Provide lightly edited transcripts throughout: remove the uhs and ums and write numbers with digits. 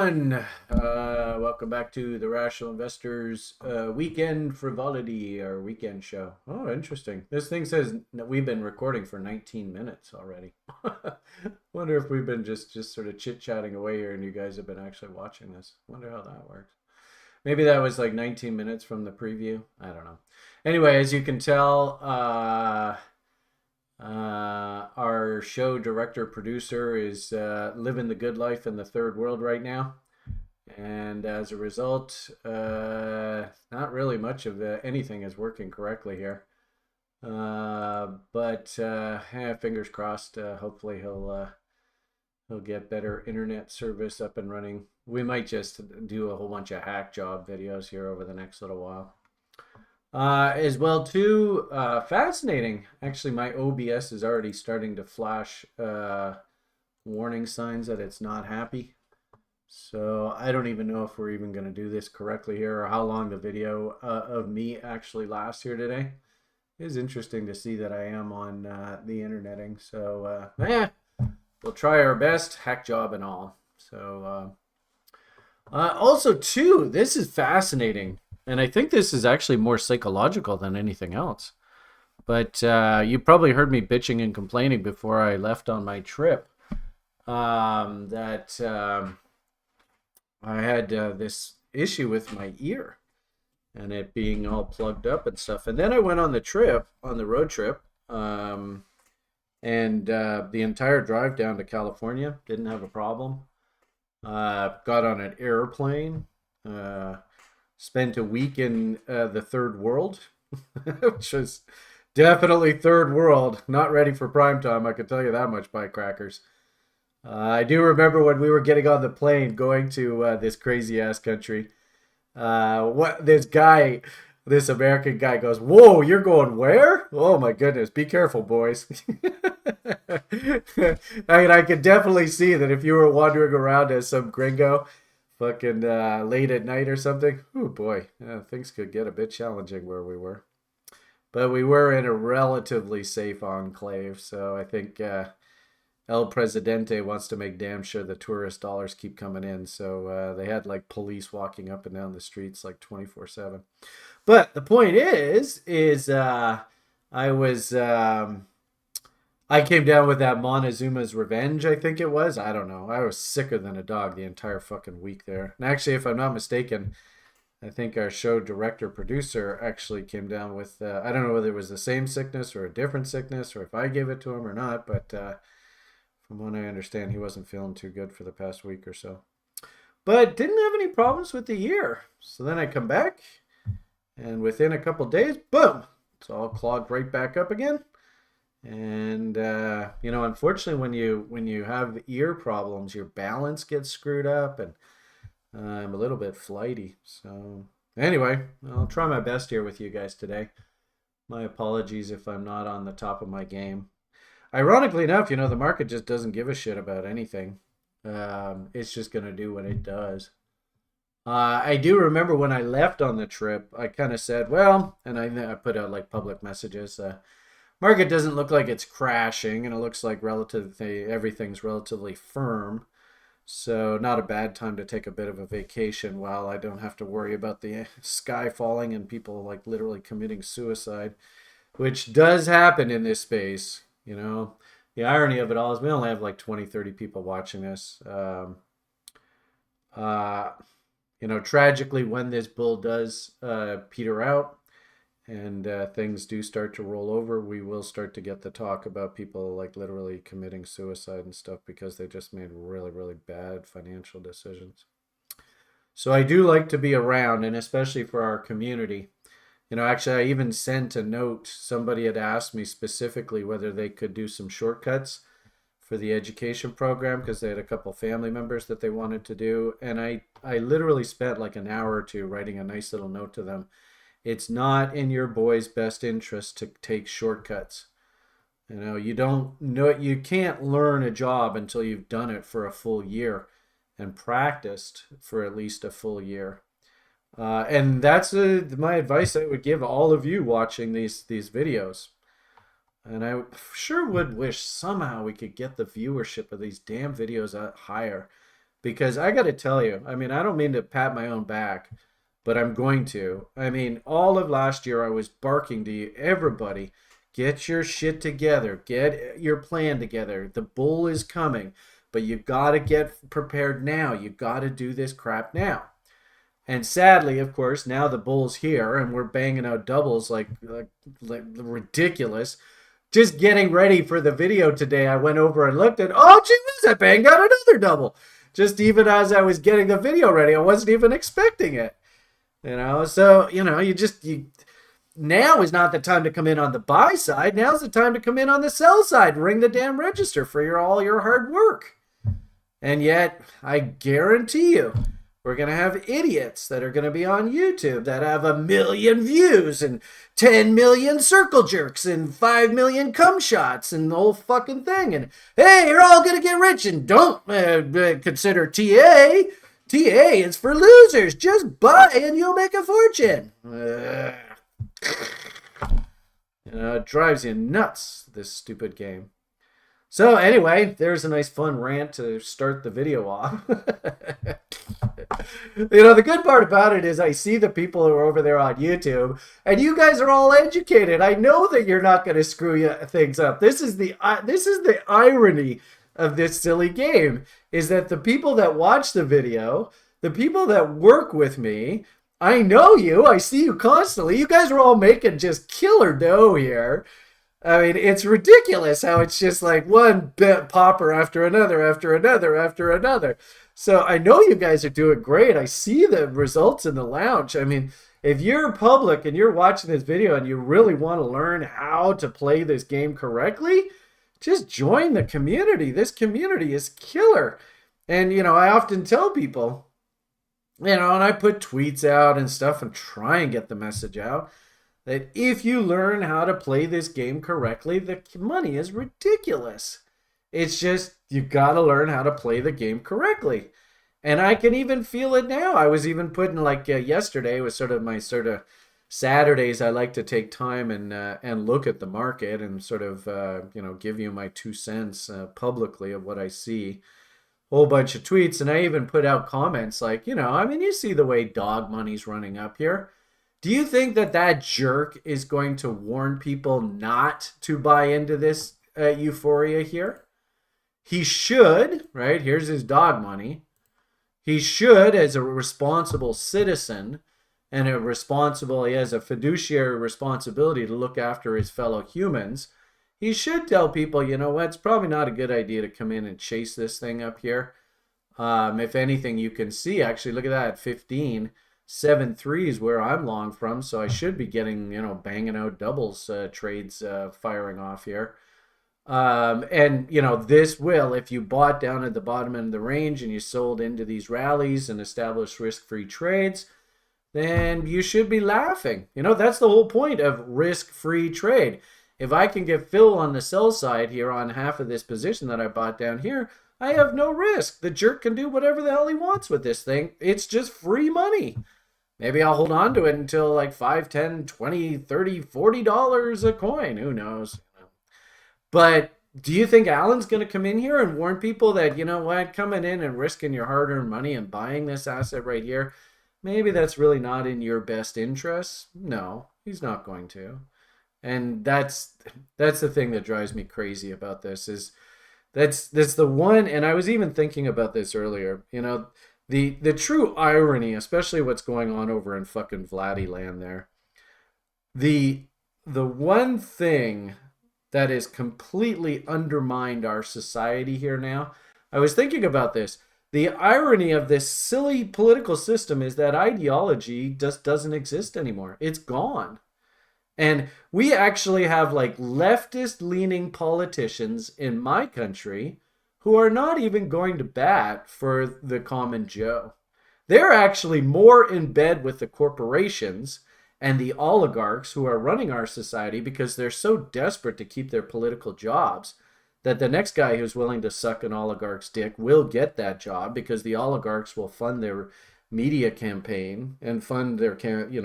Welcome back to the Rational Investors Weekend Frivolity, or weekend show. Oh, interesting. This thing says we've been recording for 19 minutes already. Wonder if we've been just sort of chit-chatting away here and you guys have been actually watching this. Wonder how that works. Maybe that was like 19 minutes from the preview. I don't know. Anyway, as you can tell, our show director producer is living the good life in the third world right now. And as a result, not really much of anything is working correctly here. But fingers crossed. Hopefully he'll get better internet service up and running. We might just do a whole bunch of hack job videos here over the next little while. As well too, fascinating. Actually, my OBS is already starting to flash warning signs that it's not happy. So I don't even know if we're even going to do this correctly here or how long the video of me actually lasts here today. It is interesting to see that I am on the interneting. So we'll try our best, hack job and all. So also too, this is fascinating. And I think this is actually more psychological than anything else. But you probably heard me bitching and complaining before I left on my trip that I had this issue with my ear and it being all plugged up and stuff. And then I went on the road trip, and the entire drive down to California didn't have a problem. Got on an airplane, spent a week in the third world, which was definitely third world, not ready for prime time. I can tell you that much, by crackers. I do remember when we were getting on the plane going to this crazy ass country. This American guy goes, "Whoa, you're going where? Oh my goodness, be careful, boys." I could definitely see that if you were wandering around as some gringo, fucking late at night or something, oh boy, things could get a bit challenging where we were. But we were in a relatively safe enclave, so I think El Presidente wants to make damn sure the tourist dollars keep coming in. So they had like police walking up and down the streets like 24/7. But the point is I came down with that Montezuma's Revenge, I think it was. I don't know. I was sicker than a dog the entire fucking week there. And actually, if I'm not mistaken, I think our show director producer actually came down with, I don't know whether it was the same sickness or a different sickness or if I gave it to him or not, but from what I understand, he wasn't feeling too good for the past week or so. But didn't have any problems with the ear. So then I come back, and within a couple days, boom, it's all clogged right back up again. And unfortunately, when you have ear problems, your balance gets screwed up, and I'm a little bit flighty. So anyway, I'll try my best here with you guys today. My apologies if I'm not on the top of my game. Ironically enough, the market just doesn't give a shit about anything. It's just going to do what it does. I do remember when I left on the trip, I kind of said, well, and I put out like public messages. Market doesn't look like it's crashing, and it looks like everything's relatively firm. So not a bad time to take a bit of a vacation while I don't have to worry about the sky falling and people like literally committing suicide, which does happen in this space. The irony of it all is we only have like 20, 30 people watching this. Tragically, when this bull does peter out and things do start to roll over, we will start to get the talk about people like literally committing suicide and stuff because they just made really, really bad financial decisions. So I do like to be around, and especially for our community. Actually, I even sent a note. Somebody had asked me specifically whether they could do some shortcuts for the education program because they had a couple family members that they wanted to do. And I literally spent like an hour or two writing a nice little note to them. It's not in your boy's best interest to take shortcuts. You can't learn a job until you've done it for a full year and practiced for at least a full year. And that's my advice I would give all of you watching these videos. And I sure would wish somehow we could get the viewership of these damn videos higher. because I got to tell you, I mean, I don't mean to pat my own back, but I'm going to. I mean, all of last year I was barking to you, everybody, get your shit together, get your plan together. The bull is coming, but you got to get prepared now. You got to do this crap now. And sadly, of course, now the bull's here and we're banging out doubles like ridiculous. Just getting ready for the video today, I went over and looked at, oh, gee whiz, I banged out another double. Just even as I was getting the video ready, I wasn't even expecting it. So, now is not the time to come in on the buy side. Now's the time to come in on the sell side. Ring the damn register for all your hard work. And yet, I guarantee you, we're going to have idiots that are going to be on YouTube that have 1 million views and 10 million circle jerks and 5 million cum shots and the whole fucking thing. And, hey, you're all going to get rich and don't consider TA. TA is for losers. Just buy and you'll make a fortune. It drives you nuts, this stupid game. So anyway, there's a nice fun rant to start the video off. The good part about it is I see the people who are over there on YouTube, and you guys are all educated. I know that you're not going to screw things up. This is the irony of this silly game, is that the people that watch the video, the people that work with me, I know you. I see you constantly. You guys are all making just killer dough here. I mean, it's ridiculous how it's just like one popper after another, after another, after another. So I know you guys are doing great. I see the results in the lounge. I mean, if you're public and you're watching this video and you really want to learn how to play this game correctly, just join the community. This community is killer. And, I often tell people, and I put tweets out and stuff and try and get the message out, that if you learn how to play this game correctly, the money is ridiculous. It's just, you got to learn how to play the game correctly. And I can even feel it now. I was even putting, yesterday was sort of Saturdays. I like to take time and look at the market and sort of, give you my 2 cents publicly of what I see. Whole bunch of tweets. And I even put out comments like, you see the way dog money's running up here. Do you think that jerk is going to warn people not to buy into this euphoria here? He should, right? Here's his dog money. He should, as a responsible citizen and he has a fiduciary responsibility to look after his fellow humans. He should tell people, it's probably not a good idea to come in and chase this thing up here. If anything, you can see, actually, look at that, 15. 7-3 is where I'm long from, so I should be getting, banging out doubles trades firing off here. This will, if you bought down at the bottom end of the range and you sold into these rallies and established risk-free trades, then you should be laughing. That's the whole point of risk-free trade. If I can get fill on the sell side here on half of this position that I bought down here, I have no risk. The jerk can do whatever the hell he wants with this thing. It's just free money. Maybe I'll hold on to it until like $5, $10, $20, $30, $40 a coin. Who knows? But do you think Alan's going to come in here and warn people that, coming in and risking your hard-earned money and buying this asset right here, maybe that's really not in your best interest? No, he's not going to. And that's the thing that drives me crazy about this is that's the one, and I was even thinking about this earlier, the true irony, especially what's going on over in fucking Vladiland there. The one thing that has completely undermined our society here now, I was thinking about this. The irony of this silly political system is that ideology just doesn't exist anymore. It's gone. And we actually have leftist-leaning politicians in my country who are not even going to bat for the common Joe. They're actually more in bed with the corporations and the oligarchs who are running our society because they're so desperate to keep their political jobs that the next guy who's willing to suck an oligarch's dick will get that job because the oligarchs will fund their media campaign and fund their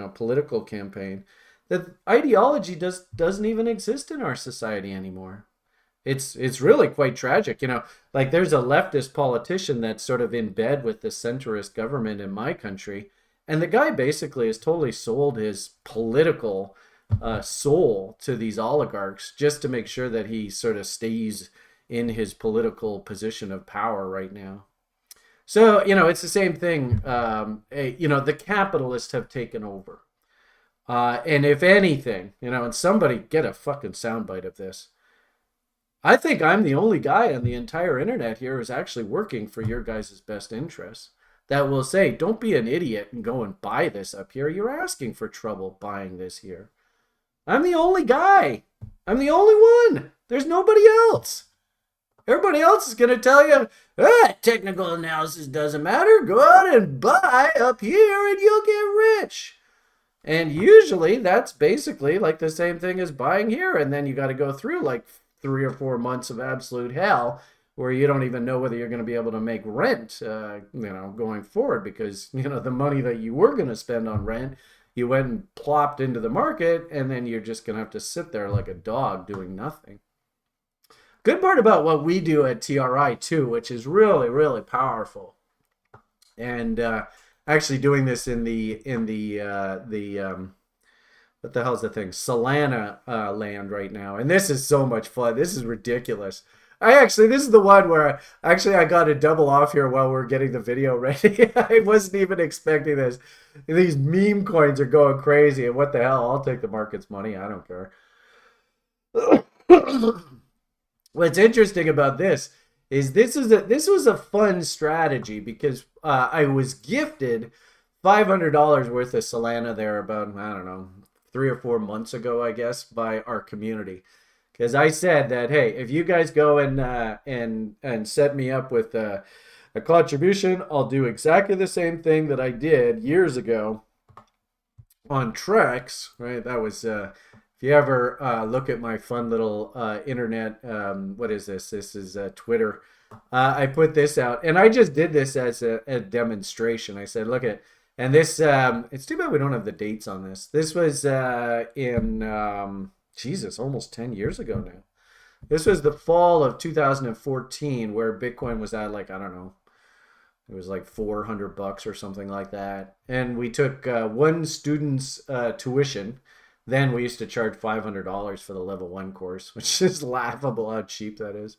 political campaign. That ideology doesn't even exist in our society anymore. It's really quite tragic. Like there's a leftist politician that's sort of in bed with the centrist government in my country, and the guy basically has totally sold his political soul to these oligarchs just to make sure that he sort of stays in his political position of power right now. So, it's the same thing. The capitalists have taken over. And if anything, and somebody get a fucking soundbite of this, I think I'm the only guy on the entire internet here who's actually working for your guys' best interests that will say, don't be an idiot and go and buy this up here. You're asking for trouble buying this here. I'm the only guy. I'm the only one. There's nobody else. Everybody else is going to tell you, technical analysis doesn't matter. Go out and buy up here and you'll get rich. And usually that's basically like the same thing as buying here. And then you got to go through like 3 or 4 months of absolute hell where you don't even know whether you're going to be able to make rent, going forward, because, the money that you were going to spend on rent, you went and plopped into the market, and then you're just going to have to sit there like a dog doing nothing. Good part about what we do at TRI too, which is really, really powerful, and actually doing this in the what the hell's the thing, Solana land right now, and this is so much fun. This is ridiculous. This is the one where I got a double off here while we're getting the video ready. I wasn't even expecting this. These meme coins are going crazy, and what the hell? I'll take the market's money. I don't care. What's interesting about this is this was a fun strategy because I was gifted $500 worth of Solana there about, I don't know, 3 or 4 months ago, I guess, by our community. Because I said that, hey, if you guys go and set me up with a contribution, I'll do exactly the same thing that I did years ago on Trex, right? That was... if you ever look at my fun little internet, what is this? This is Twitter. I put this out, and I just did this as a demonstration. I said, look at, and this, it's too bad we don't have the dates on this. This was in, Jesus, almost 10 years ago now. This was the fall of 2014, where Bitcoin was at like, I don't know, it was like $400 or something like that. And we took one student's tuition. Then we used to charge $500 for the level 1 course, which is laughable how cheap that is.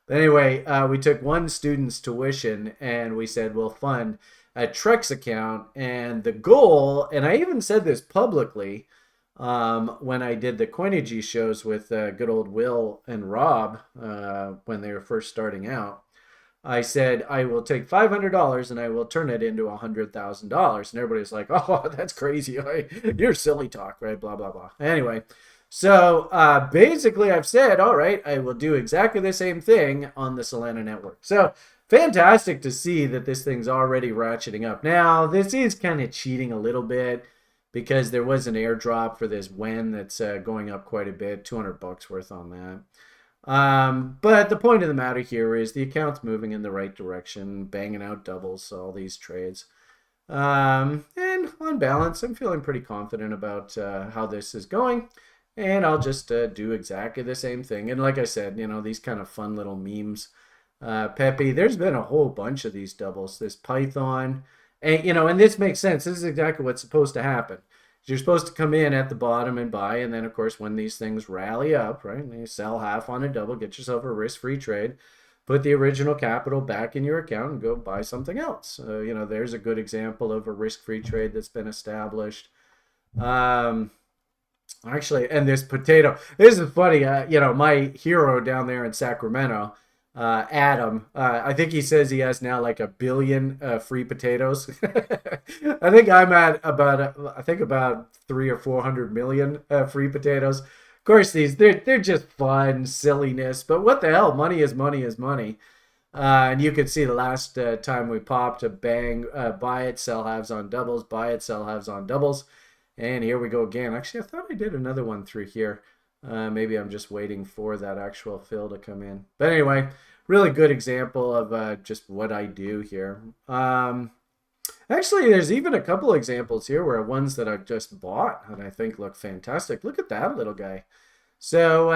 But anyway, we took one student's tuition and we said we'll fund a Trex account. And the goal, and I even said this publicly when I did the Coinigy shows with good old Will and Rob when they were first starting out. I said, I will take $500 and I will turn it into $100,000. And everybody's like, oh, that's crazy. You're silly talk, right? Blah, blah, blah. Anyway, so basically I've said, all right, I will do exactly the same thing on the Solana network. So fantastic to see that this thing's already ratcheting up. Now, this is kind of cheating a little bit because there was an airdrop for this WEN that's going up quite a bit, $200 worth on that. But the point of the matter here is the account's moving in the right direction, banging out doubles, all these trades. And on balance, I'm feeling pretty confident about how this is going. And I'll just do exactly the same thing. And like I said, these kind of fun little memes. Pepe, there's been a whole bunch of these doubles. This Python, and and this makes sense. This is exactly what's supposed to happen. You're supposed to come in at the bottom and buy, and then, of course, when these things rally up, right, you sell half on a double, get yourself a risk-free trade, put the original capital back in your account, and go buy something else. There's a good example of a risk-free trade that's been established. Actually, and this potato, this is funny. My hero down there in Sacramento, Adam, I think he says he has now like 1 billion free potatoes. I think I'm at about 300 or 400 million free potatoes. Of course, they're just fun silliness, but what the hell? Money is money is money. And you can see the last time we popped a bang, buy it, sell halves on doubles, buy it, sell halves on doubles. And here we go again. Actually, I thought I did another one through here. Maybe I'm just waiting for that actual fill to come in. But anyway, really good example of just what I do here. Actually, there's even a couple examples here where ones that I've just bought and I think look fantastic. Look at that little guy. So,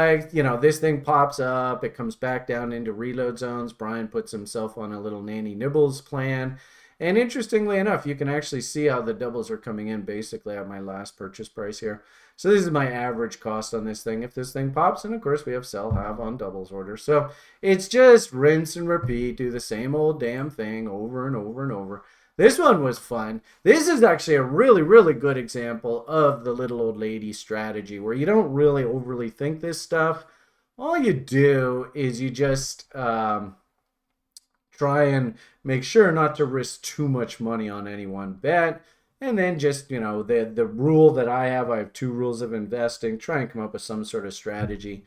this thing pops up. It comes back down into reload zones. Brian puts himself on a little nanny nibbles plan. And interestingly enough, you can actually see how the doubles are coming in basically at my last purchase price here. So this is my average cost on this thing. If this thing pops, and of course we have sell have on doubles order. So it's just rinse and repeat, do the same old damn thing over and over and over. This one was fun. This is actually a really, really good example of the little old lady strategy where you don't really overly think this stuff. All you do is you just try and make sure not to risk too much money on any one bet. And then just, the rule that I have 2 rules of investing. Try and come up with some sort of strategy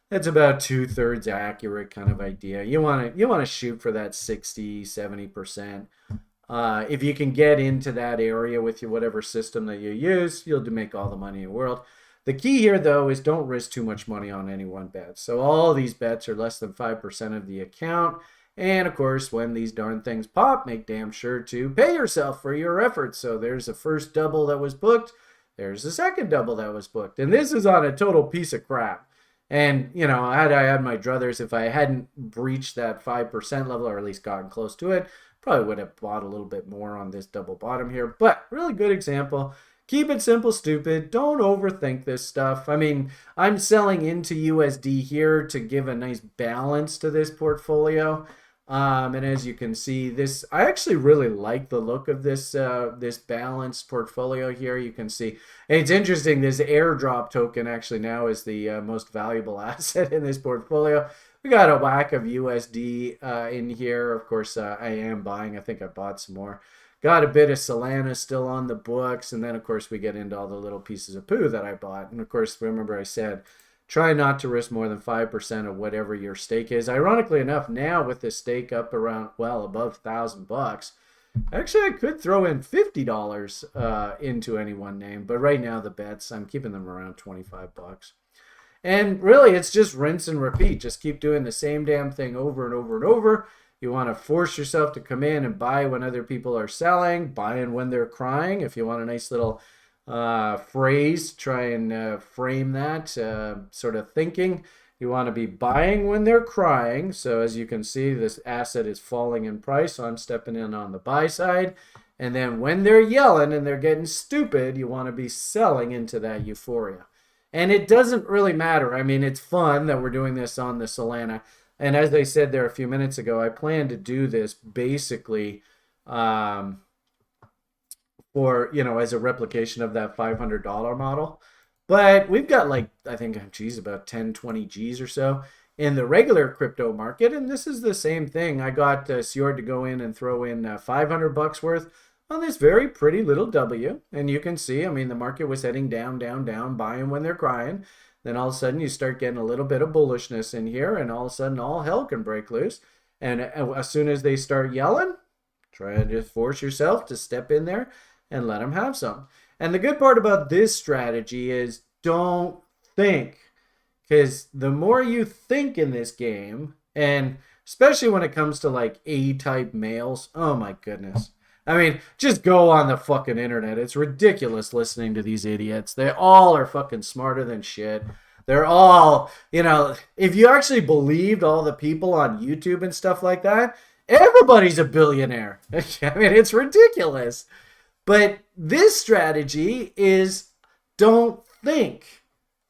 that's about 2/3 accurate kind of idea. You want to shoot for that 60, 70%. If you can get into that area with your whatever system that you use, you'll make all the money in the world. The key here, though, is don't risk too much money on any one bet. So all these bets are less than 5% of the account. And, of course, when these darn things pop, make damn sure to pay yourself for your efforts. So there's the first double that was booked. There's the second double that was booked. And this is on a total piece of crap. And, had I had my druthers, if I hadn't breached that 5% level, or at least gotten close to it, probably would have bought a little bit more on this double bottom here. But really good example. Keep it simple, stupid. Don't overthink this stuff. I mean, I'm selling into USD here to give a nice balance to this portfolio. And as you can see, I actually really like the look of this this balanced portfolio here. You can see, and it's interesting, this airdrop token actually now is the most valuable asset in this portfolio. We got a whack of USD in here. Of course, I am buying. I think I bought some more. Got a bit of Solana still on the books. And then, of course, we get into all the little pieces of poo that I bought. And, of course, remember I said, try not to risk more than 5% of whatever your stake is. Ironically enough, now with the stake up around, well, above $1,000, actually I could throw in $50 into any one name. But right now the bets, I'm keeping them around $25. And really, it's just rinse and repeat. Just keep doing the same damn thing over and over and over. You want to force yourself to come in and buy when other people are selling, buying when they're crying. If you want a nice little phrase, try and frame that sort of thinking. You want to be buying when they're crying. So as you can see, this asset is falling in price, so I'm stepping in on the buy side. And then when they're yelling and they're getting stupid, you want to be selling into that euphoria. And it doesn't really matter. I mean, it's fun that we're doing this on the Solana. And as I said there a few minutes ago, I plan to do this basically for, as a replication of that $500 model. But we've got I think, about 10, 20 G's or so in the regular crypto market. And this is the same thing. I got Sjord to go in and throw in $500 worth on this very pretty little W. And you can see, I mean, the market was heading down, down, down, buying when they're crying. Then all of a sudden you start getting a little bit of bullishness in here, and all of a sudden all hell can break loose. And as soon as they start yelling, try and just force yourself to step in there and let them have some. And the good part about this strategy is don't think. Because the more you think in this game, and especially when it comes to A-type males, oh my goodness. I mean, just go on the fucking internet. It's ridiculous listening to these idiots. They all are fucking smarter than shit. They're all, if you actually believed all the people on YouTube and stuff like that, everybody's a billionaire. I mean, it's ridiculous. But this strategy is don't think,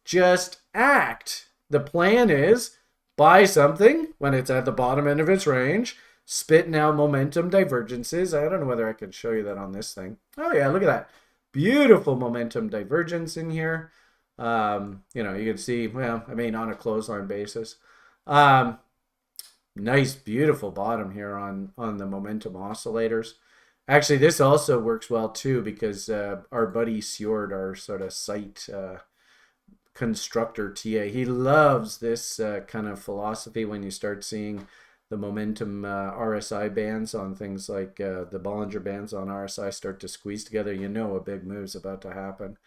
just act. The plan is buy something when it's at the bottom end of its range, spitting out momentum divergences. I don't know whether I can show you that on this thing. Oh yeah, look at that. Beautiful momentum divergence in here. You can see, well, I mean, on a clothesline basis. Nice, beautiful bottom here on the momentum oscillators. Actually, this also works well too because our buddy Sjord, our sort of site constructor TA, he loves this kind of philosophy when you start seeing the momentum RSI bands on things like the Bollinger Bands on RSI start to squeeze together. A big move's about to happen.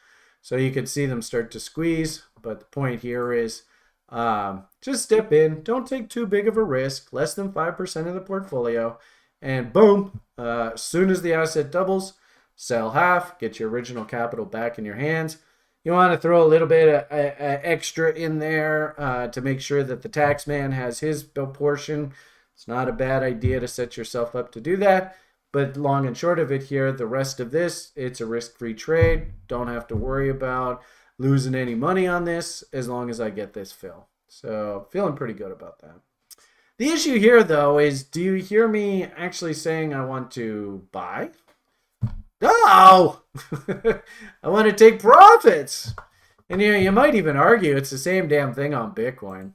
So you can see them start to squeeze, but the point here is just step in. Don't take too big of a risk, less than 5% of the portfolio, and boom, as soon as the asset doubles, sell half, get your original capital back in your hands. you want to throw a little bit of extra in there to make sure that the tax man has his portion. It's not a bad idea to set yourself up to do that. But long and short of it here, the rest of this, it's a risk-free trade. Don't have to worry about losing any money on this as long as I get this fill. So feeling pretty good about that. The issue here, though, is do you hear me actually saying I want to buy? No! I want to take profits. And you might even argue it's the same damn thing on Bitcoin.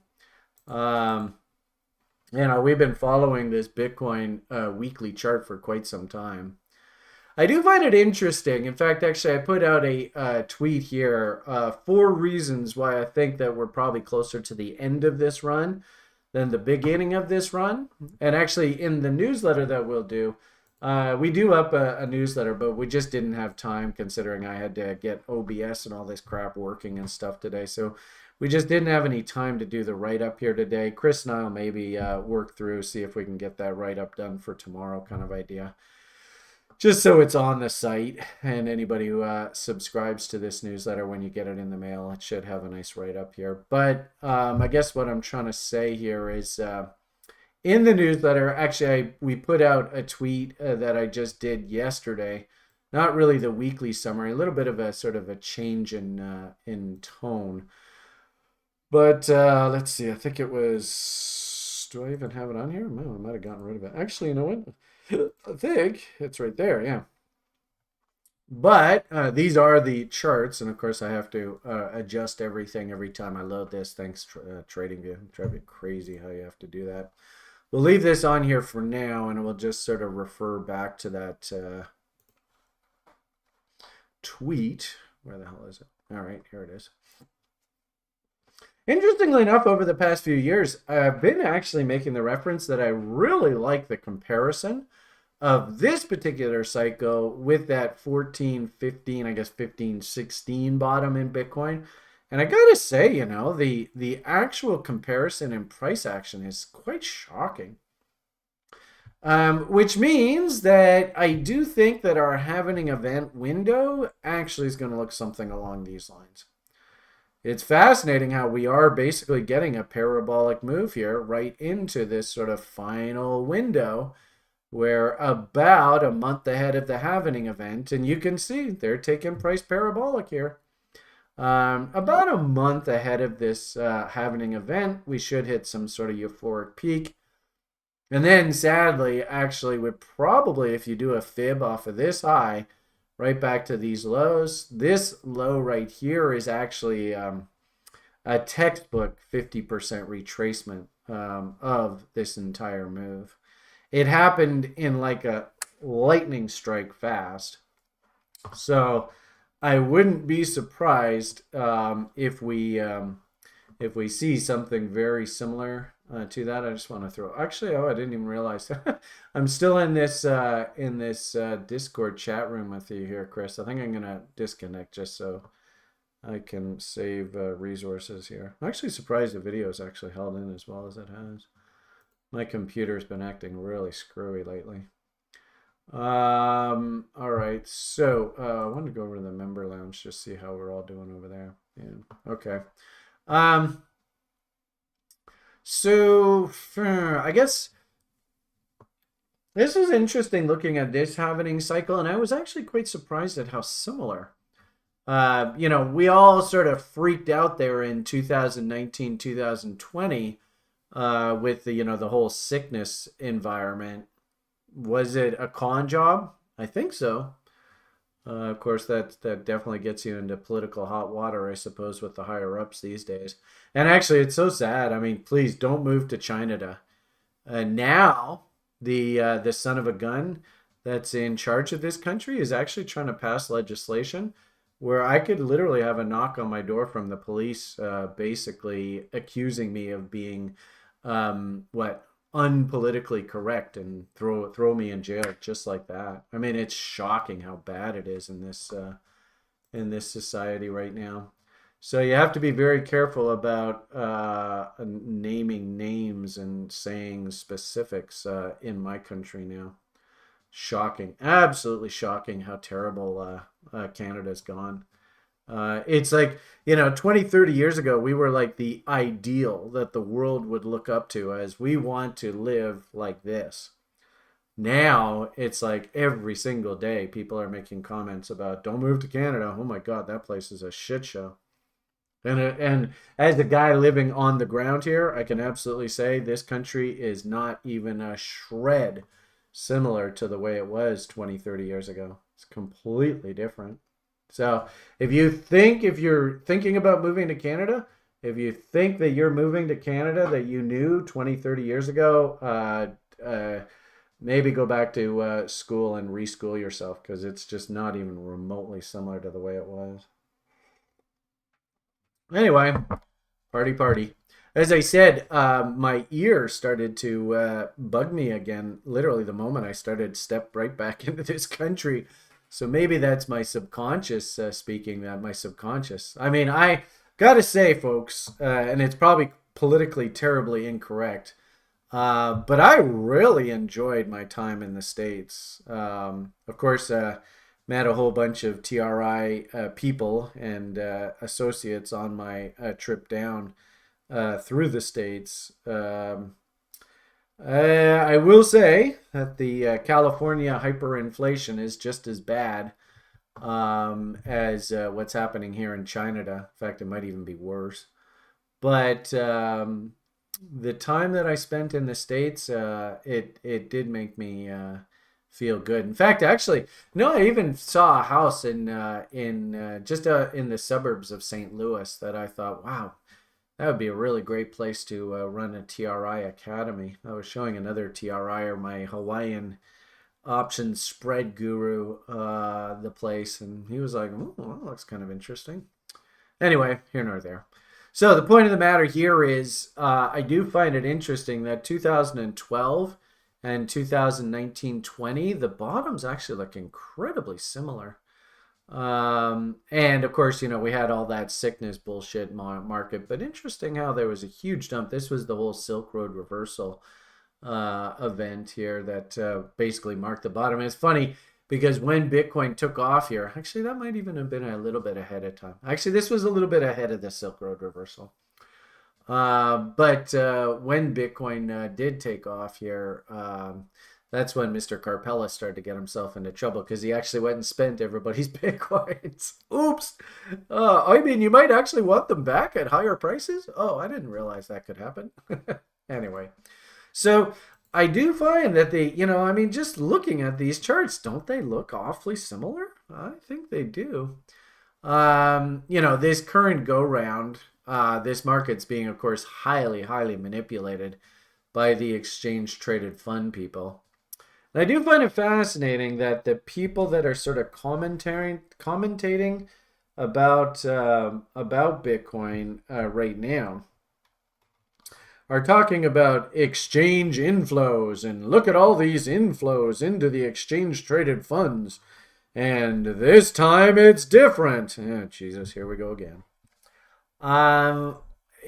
We've been following this Bitcoin weekly chart for quite some time. I do find it interesting. In fact, actually, I put out a tweet here. 4 reasons why I think that we're probably closer to the end of this run than the beginning of this run. And actually, in the newsletter that we'll do, we do up a newsletter, but we just didn't have time considering I had to get OBS and all this crap working and stuff today. So we just didn't have any time to do the write-up here today. Chris and I will maybe work through, see if we can get that write-up done for tomorrow kind of idea. Just so it's on the site, and anybody who subscribes to this newsletter, when you get it in the mail, it should have a nice write-up here. But I guess what I'm trying to say here is in the newsletter, actually, we put out a tweet that I just did yesterday. Not really the weekly summary, a little bit of a sort of a change in tone. But let's see, I think it was, do I even have it on here? No, I might have gotten rid of it. Actually, you know what? I think it's right there, yeah. But these are the charts, and of course I have to adjust everything every time I load this. Thanks, TradingView. Drive it crazy how you have to do that. We'll leave this on here for now, and we'll just sort of refer back to that tweet. Where the hell is it? All right, here it is. Interestingly enough, over the past few years, I've been actually making the reference that I really like the comparison of this particular cycle with that 14, 15, I guess 15, 16 bottom in Bitcoin. And I gotta say, you know, the actual comparison in price action is quite shocking. Which means that I do think that our Halvening event window actually is going to look something along these lines. It's fascinating how we are basically getting a parabolic move here right into this sort of final window. We're about a month ahead of the Halvening event, and you can see they're taking price parabolic here. About a month ahead of this Halvening event, we should hit some sort of euphoric peak. And then, sadly, actually, we're probably, if you do a fib off of this high, right back to these lows. This low right here is actually a textbook 50% retracement of this entire move. It happened in like a lightning strike fast. So I wouldn't be surprised if we see something very similar to that. I just want to throw. Actually, I didn't even realize. I'm still in this Discord chat room with you here, Chris. I think I'm gonna disconnect just so I can save resources here. I'm actually surprised the video is actually held in as well as it has. My computer's been acting really screwy lately. All right, so I want to go over to the member lounge, just see how we're all doing over there. Yeah, okay. So I guess this is interesting looking at this Halvening cycle, and I was actually quite surprised at how similar. We all sort of freaked out there in 2019, 2020 with the whole sickness environment. Was it a con job? I think so. Of course, that definitely gets you into political hot water, I suppose, with the higher ups these days. And actually, it's so sad. I mean, please don't move to China. Now, the son of a gun that's in charge of this country is actually trying to pass legislation where I could literally have a knock on my door from the police, basically accusing me of being unpolitically correct and throw me in jail just like that. I mean, it's shocking how bad it is in this society right now. So you have to be very careful about naming names and saying specifics in my country now. Shocking, absolutely shocking how terrible Canada's gone. It's like, 20, 30 years ago, we were like the ideal that the world would look up to as we want to live like this. Now it's like every single day people are making comments about don't move to Canada. Oh my God, that place is a shit show. And as a guy living on the ground here, I can absolutely say this country is not even a shred similar to the way it was 20, 30 years ago. It's completely different. So if you're thinking about moving to Canada, if you think that you're moving to Canada that you knew 20, 30 years ago, maybe go back to school and reschool yourself because it's just not even remotely similar to the way it was. Anyway, party. As I said, my ear started to bug me again, literally the moment I started step right back into this country. So maybe that's my subconscious speaking, that my subconscious. I mean, I gotta say, folks, and it's probably politically terribly incorrect, but I really enjoyed my time in the States. Of course, met a whole bunch of TRI people and associates on my trip down through the States. I will say that the California hyperinflation is just as bad as what's happening here in China. In fact, it might even be worse. But the time that I spent in the States, it did make me feel good. In fact, actually, no, I even saw a house in just in the suburbs of St. Louis that I thought, wow, that would be a really great place to run a TRI academy. I was showing another TRI or my Hawaiian options spread guru the place, and he was like, oh, well, that looks kind of interesting. Anyway, here nor there. So the point of the matter here is I do find it interesting that 2012 and 2019-20, the bottoms actually look incredibly similar. And of course, we had all that sickness bullshit market, but interesting how there was a huge dump. This was the whole Silk Road reversal event here that basically marked the bottom. And it's funny because when Bitcoin took off here, actually that might even have been a little bit ahead of time. Actually, this was a little bit ahead of the Silk Road reversal. But when Bitcoin did take off here, that's when Mr. Carpella started to get himself into trouble because he actually went and spent everybody's Bitcoins. Oops. I mean, you might actually want them back at higher prices. Oh, I didn't realize that could happen. Anyway, so I do find that I mean, just looking at these charts, don't they look awfully similar? I think they do. This current go round, this market's being, of course, highly, highly manipulated by the exchange traded fund people. And I do find it fascinating that the people that are sort of commentating about Bitcoin right now are talking about exchange inflows and look at all these inflows into the exchange traded funds. And this time it's different. Oh, Jesus, here we go again.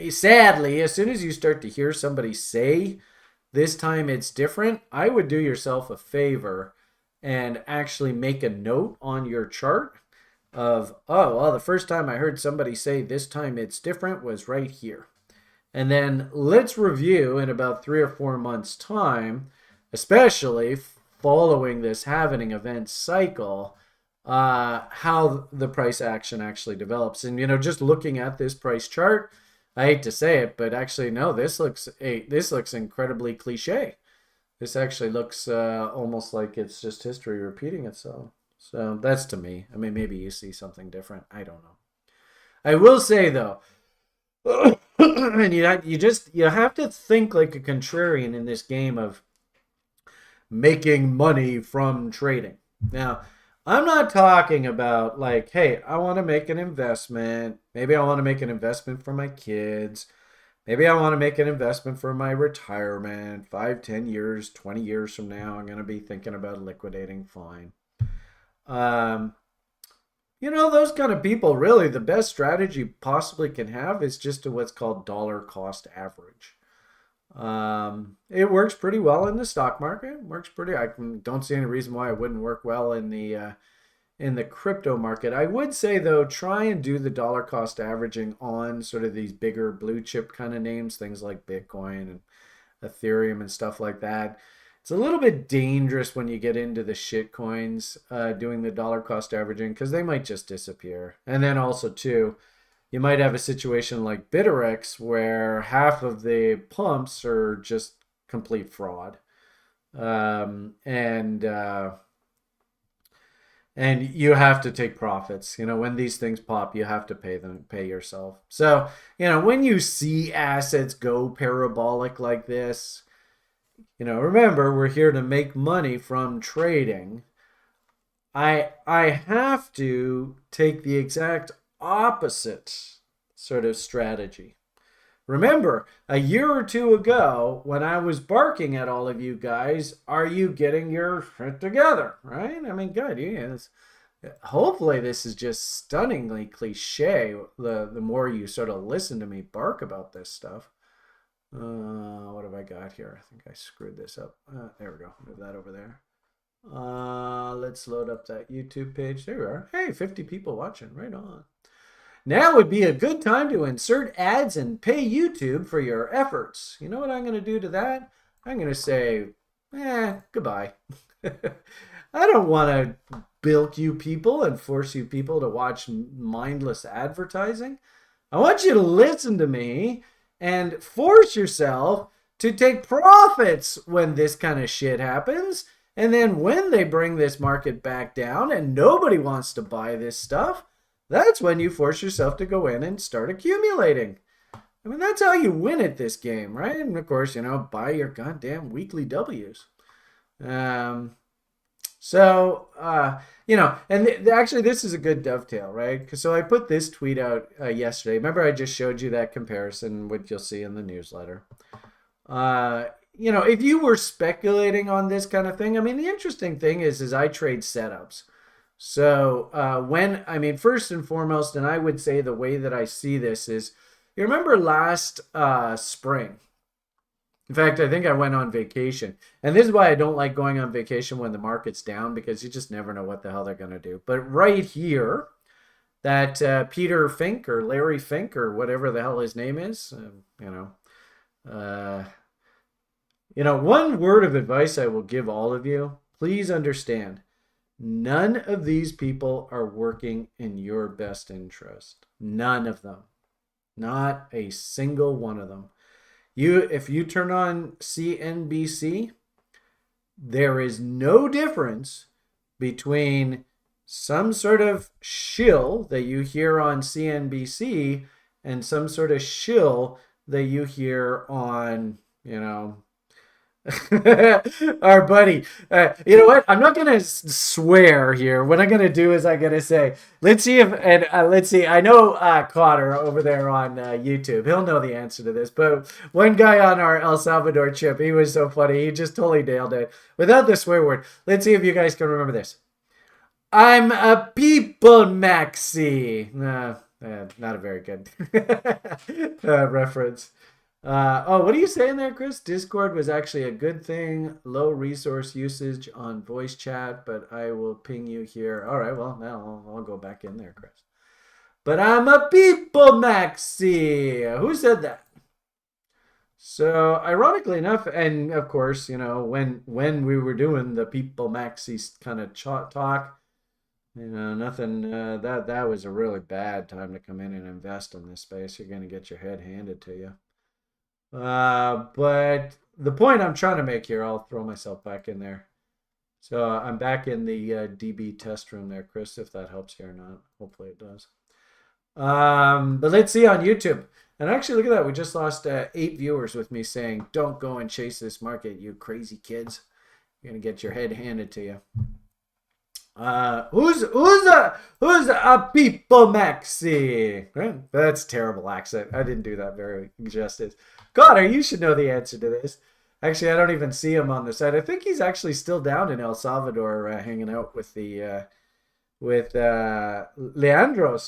Sadly, as soon as you start to hear somebody say this time it's different, I would do yourself a favor and actually make a note on your chart of, oh, well, the first time I heard somebody say this time it's different was right here. And then let's review in about 3 or 4 months' time, especially following this halvening event cycle, how the price action actually develops. And, just looking at this price chart, I hate to say it, but actually, no, this looks incredibly cliche. This actually looks almost like it's just history repeating itself. So that's to me. I mean, maybe you see something different. I don't know. I will say, though, and you have to think like a contrarian in this game of making money from trading. Now, I'm not talking about like, hey, I want to make an investment. Maybe I want to make an investment for my kids. Maybe I want to make an investment for my retirement. 5, 10 years, 20 years from now, I'm going to be thinking about liquidating. Fine. Those kind of people, really, the best strategy possibly can have is just what's called dollar cost average. It works pretty well in the stock market. I don't see any reason why it wouldn't work well in the in the crypto market. I would say, though, try and do the dollar cost averaging on sort of these bigger blue chip kind of names, things like Bitcoin and Ethereum and stuff like that. It's a little bit dangerous when you get into the shit coins doing the dollar cost averaging, because they might just disappear. And then also, too, you might have a situation like Bitrex where half of the pumps are just complete fraud. And you have to take profits. When these things pop, you have to pay yourself. So, when you see assets go parabolic like this, remember, we're here to make money from trading. I have to take the exact opposite sort of strategy. Remember, a year or two ago, when I was barking at all of you guys, are you getting your shit together, right? I mean, good. Yes. Hopefully this is just stunningly cliche the more you sort of listen to me bark about this stuff. What have I got here? I think I screwed this up. There we go. Move that over there. Let's load up that YouTube page. There we are. Hey, 50 people watching. Right on. Now would be a good time to insert ads and pay YouTube for your efforts. You know what I'm going to do to that? I'm going to say, goodbye. I don't want to bilk you people and force you people to watch mindless advertising. I want you to listen to me and force yourself to take profits when this kind of shit happens. And then when they bring this market back down and nobody wants to buy this stuff, that's when you force yourself to go in and start accumulating. I mean, that's how you win at this game, right? And of course, buy your goddamn weekly W's. And actually this is a good dovetail, right? So I put this tweet out yesterday. Remember I just showed you that comparison, what you'll see in the newsletter. If you were speculating on this kind of thing, I mean, the interesting thing is I trade setups. So first and foremost, and I would say the way that I see this is, you remember last spring? In fact, I think I went on vacation. And this is why I don't like going on vacation when the market's down, because you just never know what the hell they're going to do. But right here, that Peter Fink or Larry Fink or whatever the hell his name is, one word of advice I will give all of you, please understand. None of these people are working in your best interest. None of them. Not a single one of them. If you turn on CNBC, there is no difference between some sort of shill that you hear on CNBC and some sort of shill that you hear on, our buddy. You know what? I'm not going to swear here. What I'm going to do is I'm going to say, let's see. I know Cotter over there on YouTube. He'll know the answer to this. But one guy on our El Salvador trip, he was so funny. He just totally nailed it without the swear word. Let's see if you guys can remember this. I'm a people maxi. Not a very good reference. What are you saying there, Chris? Discord was actually a good thing. Low resource usage on voice chat, but I will ping you here. All right, well, now I'll go back in there, Chris. But I'm a people maxi. Who said that? So, ironically enough, and of course, when we were doing the people maxi kind of talk, nothing. That was a really bad time to come in and invest in this space. You're going to get your head handed to you. But the point I'm trying to make here, I'll throw myself back in there. So I'm back in the DB test room there, Chris, if that helps you or not. Hopefully it does. But let's see on YouTube. And actually, look at that. We just lost 8 viewers with me saying, don't go and chase this market, you crazy kids. You're going to get your head handed to you. Who's a people maxi? That's terrible accent. I didn't do that very justice. Connor, you should know the answer to this. Actually, I don't even see him on the side. I think he's actually still down in El Salvador, hanging out with the Leandros.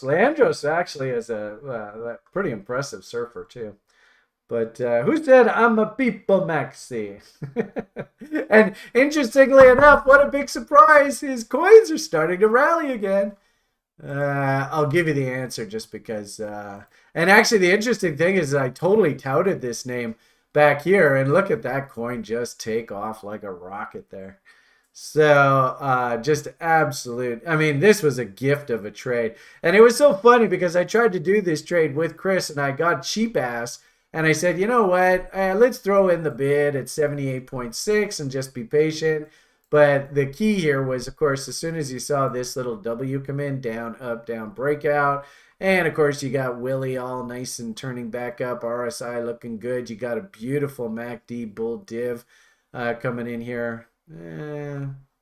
Leandros actually is a pretty impressive surfer too. But who said I'm a people maxi? And interestingly enough, what a big surprise. His coins are starting to rally again. I'll give you the answer just because. And actually, the interesting thing is I totally touted this name back here. And look at that coin just take off like a rocket there. So just absolute. I mean, this was a gift of a trade. And it was so funny because I tried to do this trade with Chris and I got cheap ass. And I said, you know what? Let's throw in the bid at 78.6 and just be patient. But the key here was, of course, as soon as you saw this little W come in, down, up, down, breakout. And, of course, you got Willie all nice and turning back up. RSI looking good. You got a beautiful MACD bull div coming in here.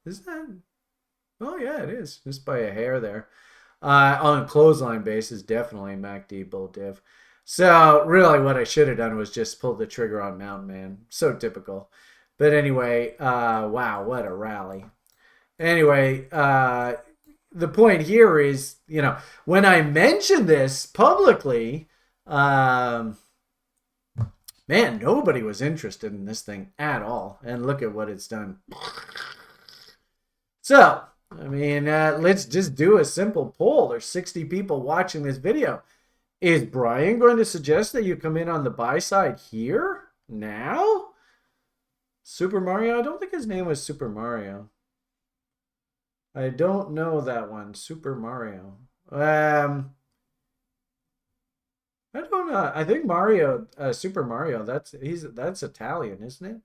Is that? Oh, yeah, it is. Just by a hair there. On a clothesline basis, definitely MACD bull div. So really what I should have done was just pull the trigger on Mountain Man. So typical. But anyway, wow, what a rally. Anyway, the point here is, you know, when I mentioned this publicly, man, nobody was interested in this thing at all. And look at what it's done. So, I mean, let's just do a simple poll. There's 60 people watching this video. Is Brian going to suggest that you come in on the buy side here? Now? Super Mario? I don't think his name was Super Mario. I don't know that one. Super Mario. I don't know. I think Mario, Super Mario, that's Italian, isn't it?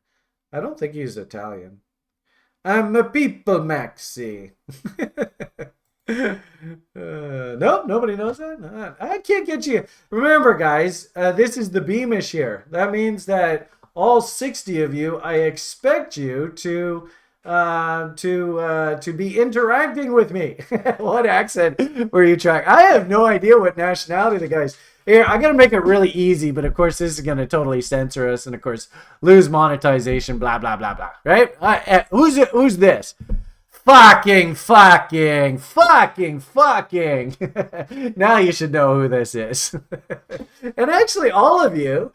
I don't think he's Italian. I'm a people maxi. Nope, nobody knows that. I can't get you. Remember, guys, this is the Beamish here. That means that all 60 of you, I expect you to be interacting with me. What accent were you trying? I have no idea what nationality the guy's. Here, I'm gonna make it really easy, but of course this is gonna totally censor us, and of course lose monetization. Blah blah blah blah. Right? Who's this? Fucking. Now you should know who this is. And actually, all of you,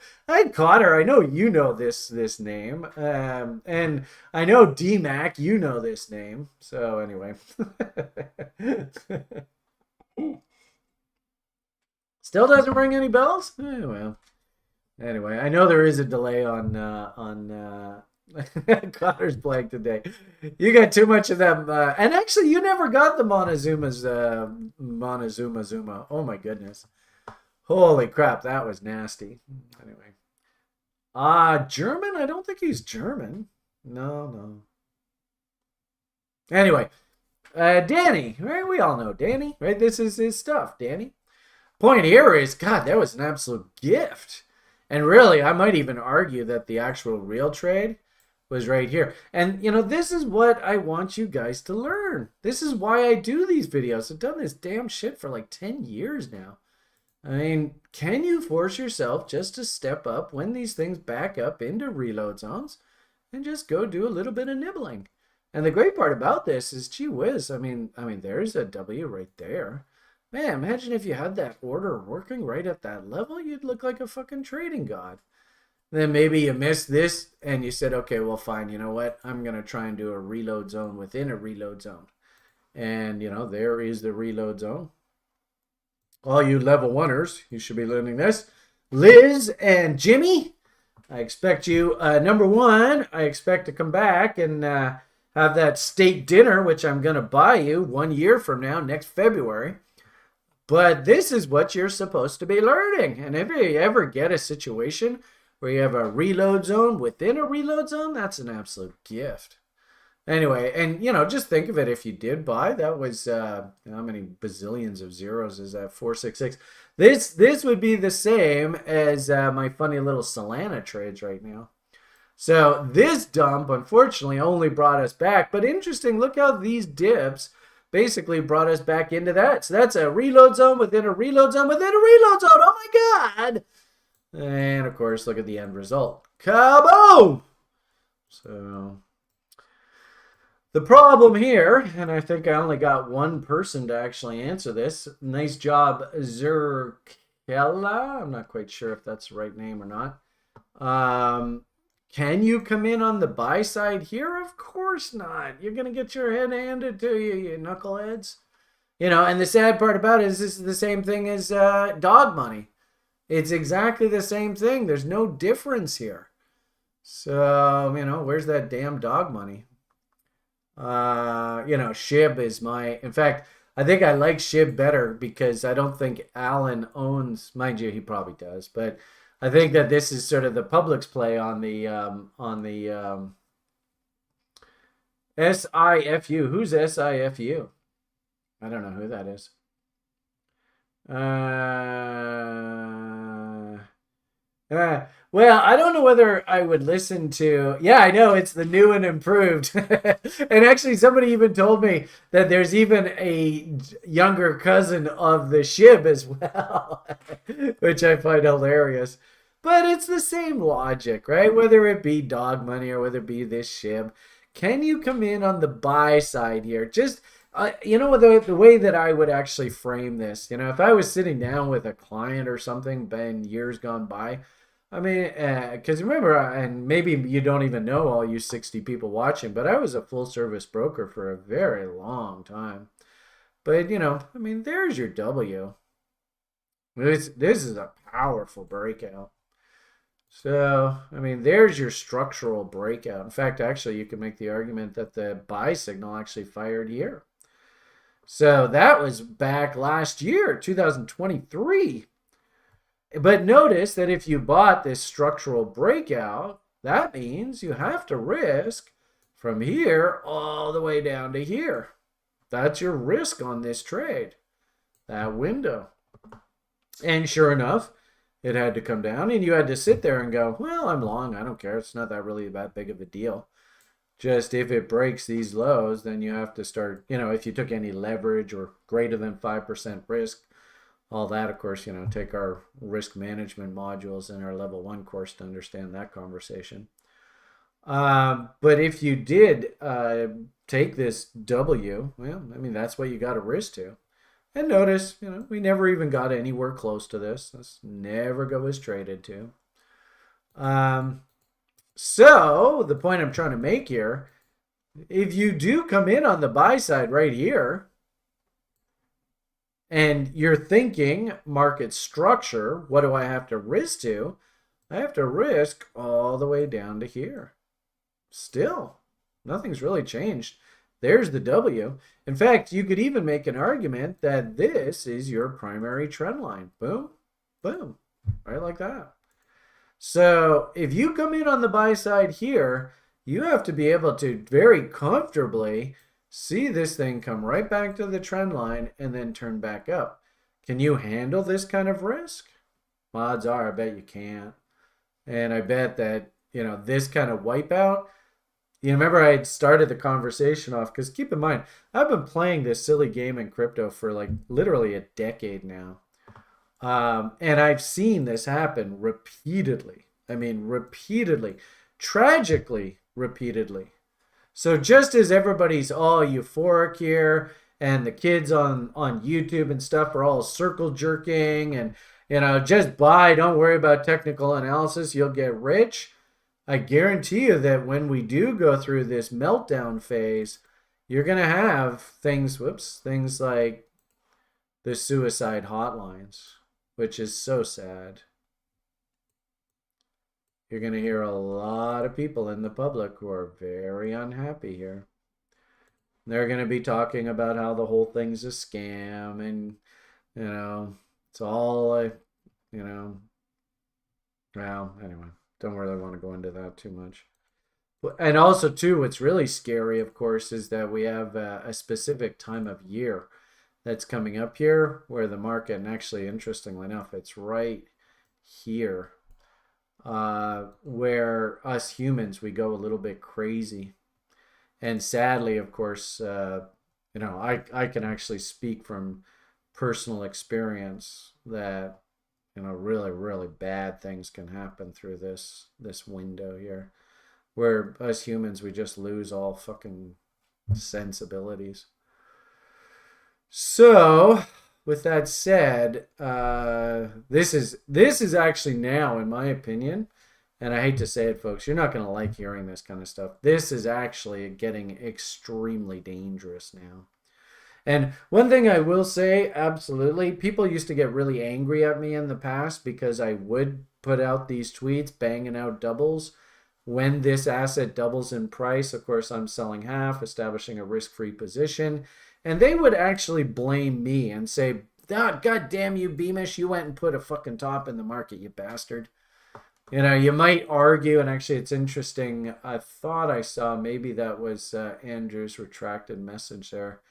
Connor, I know you know this name. And I know DMAC, you know this name. So anyway. Still doesn't ring any bells? Well. Anyway, I know there is a delay on Connor's blank today. You got too much of them. And actually, you never got the Montezuma Zuma. Oh, my goodness. Holy crap, that was nasty. Anyway. German? I don't think he's German. No. Anyway. Danny, right? We all know Danny, right? This is his stuff, Danny. Point here is, God, that was an absolute gift. And really, I might even argue that the actual real trade was right here. And, you know, this is what I want you guys to learn. This is why I do these videos. I've done this damn shit for like 10 years now. I mean, can you force yourself just to step up when these things back up into reload zones and just go do a little bit of nibbling? And the great part about this is, gee whiz, I mean, there's a W right there. Man, imagine if you had that order working right at that level, you'd look like a fucking trading god. Then maybe you missed this and you said, okay, well, fine, you know what? I'm going to try and do a reload zone within a reload zone. And, you know, there is the reload zone. All you level oneers, you should be learning this. Liz and Jimmy, I expect you, number one, I expect to come back and have that steak dinner, which I'm going to buy you 1 year from now, next February. But this is what you're supposed to be learning. And if you ever get a situation where you have a reload zone within a reload zone, that's an absolute gift. Anyway, and, you know, just think of it. If you did buy, that was, how many bazillions of zeros is that? 466. This would be the same as my funny little Solana trades right now. So this dump, unfortunately, only brought us back. But interesting, look how these dips basically brought us back into that. So that's a reload zone within a reload zone within a reload zone. Oh my God. And of course, look at the end result. Kaboom! So the problem here, and I think I only got one person to actually answer this. Nice job, Zerkella. I'm not quite sure if that's the right name or not. Can you come in on the buy side here? Of course not. You're going to get your head handed to you, you knuckleheads. And the sad part about it is this is the same thing as dog money. It's exactly the same thing. There's no difference here. So, where's that damn dog money? SHIB is in fact, I think I like SHIB better because I don't think Alan owns, mind you, he probably does, but I think that this is sort of the public's play on the SIFU. Who's SIFU? I don't know who that is. Well, I don't know whether I would listen to. Yeah, I know it's the new and improved. And actually, somebody even told me that there's even a younger cousin of the SHIB as well, which I find hilarious. But it's the same logic, right? Whether it be dog money or whether it be this SHIB, can you come in on the buy side here? Just the way that I would actually frame this, if I was sitting down with a client or something in years gone by, I mean, because remember, and maybe you don't even know all you 60 people watching, but I was a full service broker for a very long time. But, I mean, there's your W. This is a powerful breakout. So, I mean, there's your structural breakout. In fact, actually, you can make the argument that the buy signal actually fired here. So that was back last year, 2023. But notice that if you bought this structural breakout, that means you have to risk from here all the way down to here. That's your risk on this trade, that window. And sure enough, it had to come down and you had to sit there and go, well, I'm long. I don't care. It's not that really that big of a deal. Just if it breaks these lows, then you have to start, if you took any leverage or greater than 5% risk, all that, of course, take our risk management modules in our level 1 course to understand that conversation. But if you did take this W, well, I mean, that's what you got to risk to. And notice, we never even got anywhere close to this. This never was traded to. So the point I'm trying to make here, if you do come in on the buy side right here, and you're thinking market structure, what do I have to risk to? I have to risk all the way down to here. Still, nothing's really changed. There's the W. In fact, you could even make an argument that this is your primary trend line. Boom, boom, right like that. So if you come in on the buy side here, you have to be able to very comfortably see this thing come right back to the trend line and then turn back up. Can you handle this kind of risk? Odds are, I bet you can't. And I bet that, this kind of wipeout, remember I had started the conversation off, because keep in mind, I've been playing this silly game in crypto for like literally a decade now. And I've seen this happen repeatedly. I mean, repeatedly, tragically repeatedly. So just as everybody's all euphoric here and the kids on YouTube and stuff are all circle jerking and, just buy, don't worry about technical analysis, you'll get rich. I guarantee you that when we do go through this meltdown phase, you're going to have things like the suicide hotlines, which is so sad. You're going to hear a lot of people in the public who are very unhappy here. They're going to be talking about how the whole thing's a scam and, it's all well, anyway, don't really want to go into that too much. And also, too, what's really scary, of course, is that we have a specific time of year that's coming up here where the market, and actually, interestingly enough, it's right here. Where us humans, we go a little bit crazy. And sadly, of course, I can actually speak from personal experience that, really, really bad things can happen through this window here. Where us humans, we just lose all fucking sensibilities. So, with that said, this is actually now, in my opinion, And I hate to say it, folks, you're not going to like hearing this kind of stuff. This is actually getting extremely dangerous now. And one thing I will say, absolutely, people used to get really angry at me in the past because I would put out these tweets banging out doubles. When this asset doubles in price, of course, I'm selling half, establishing a risk-free position. And they would actually blame me and say, God damn you, Beamish, you went and put a fucking top in the market, you bastard. You know, you might argue, and actually it's interesting, I thought I saw maybe that was Andrew's retracted message there.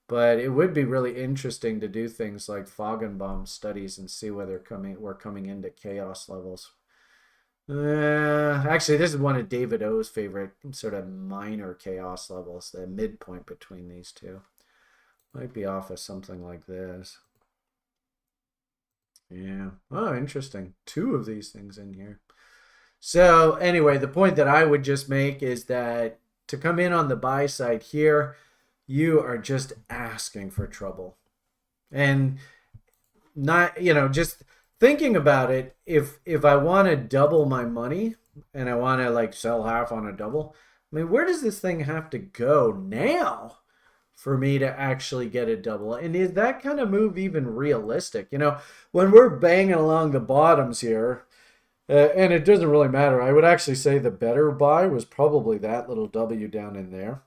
But it would be really interesting to do things like Foggenbaum studies and see whether we're coming into chaos levels. Actually, this is one of David O's favorite sort of minor chaos levels, the midpoint between these two. Might be off of something like this. Yeah. Oh, interesting. Two of these things in here. So anyway, the point that I would just make is that to come in on the buy side here, you are just asking for trouble. And not, you know, just thinking about it, if I want to double my money and I want to like sell half on a double, I mean, where does this thing have to go now for me to actually get a double? And is that kind of move even realistic? You know, when we're banging along the bottoms here, and it doesn't really matter, I would actually say the better buy was probably that little W down in there.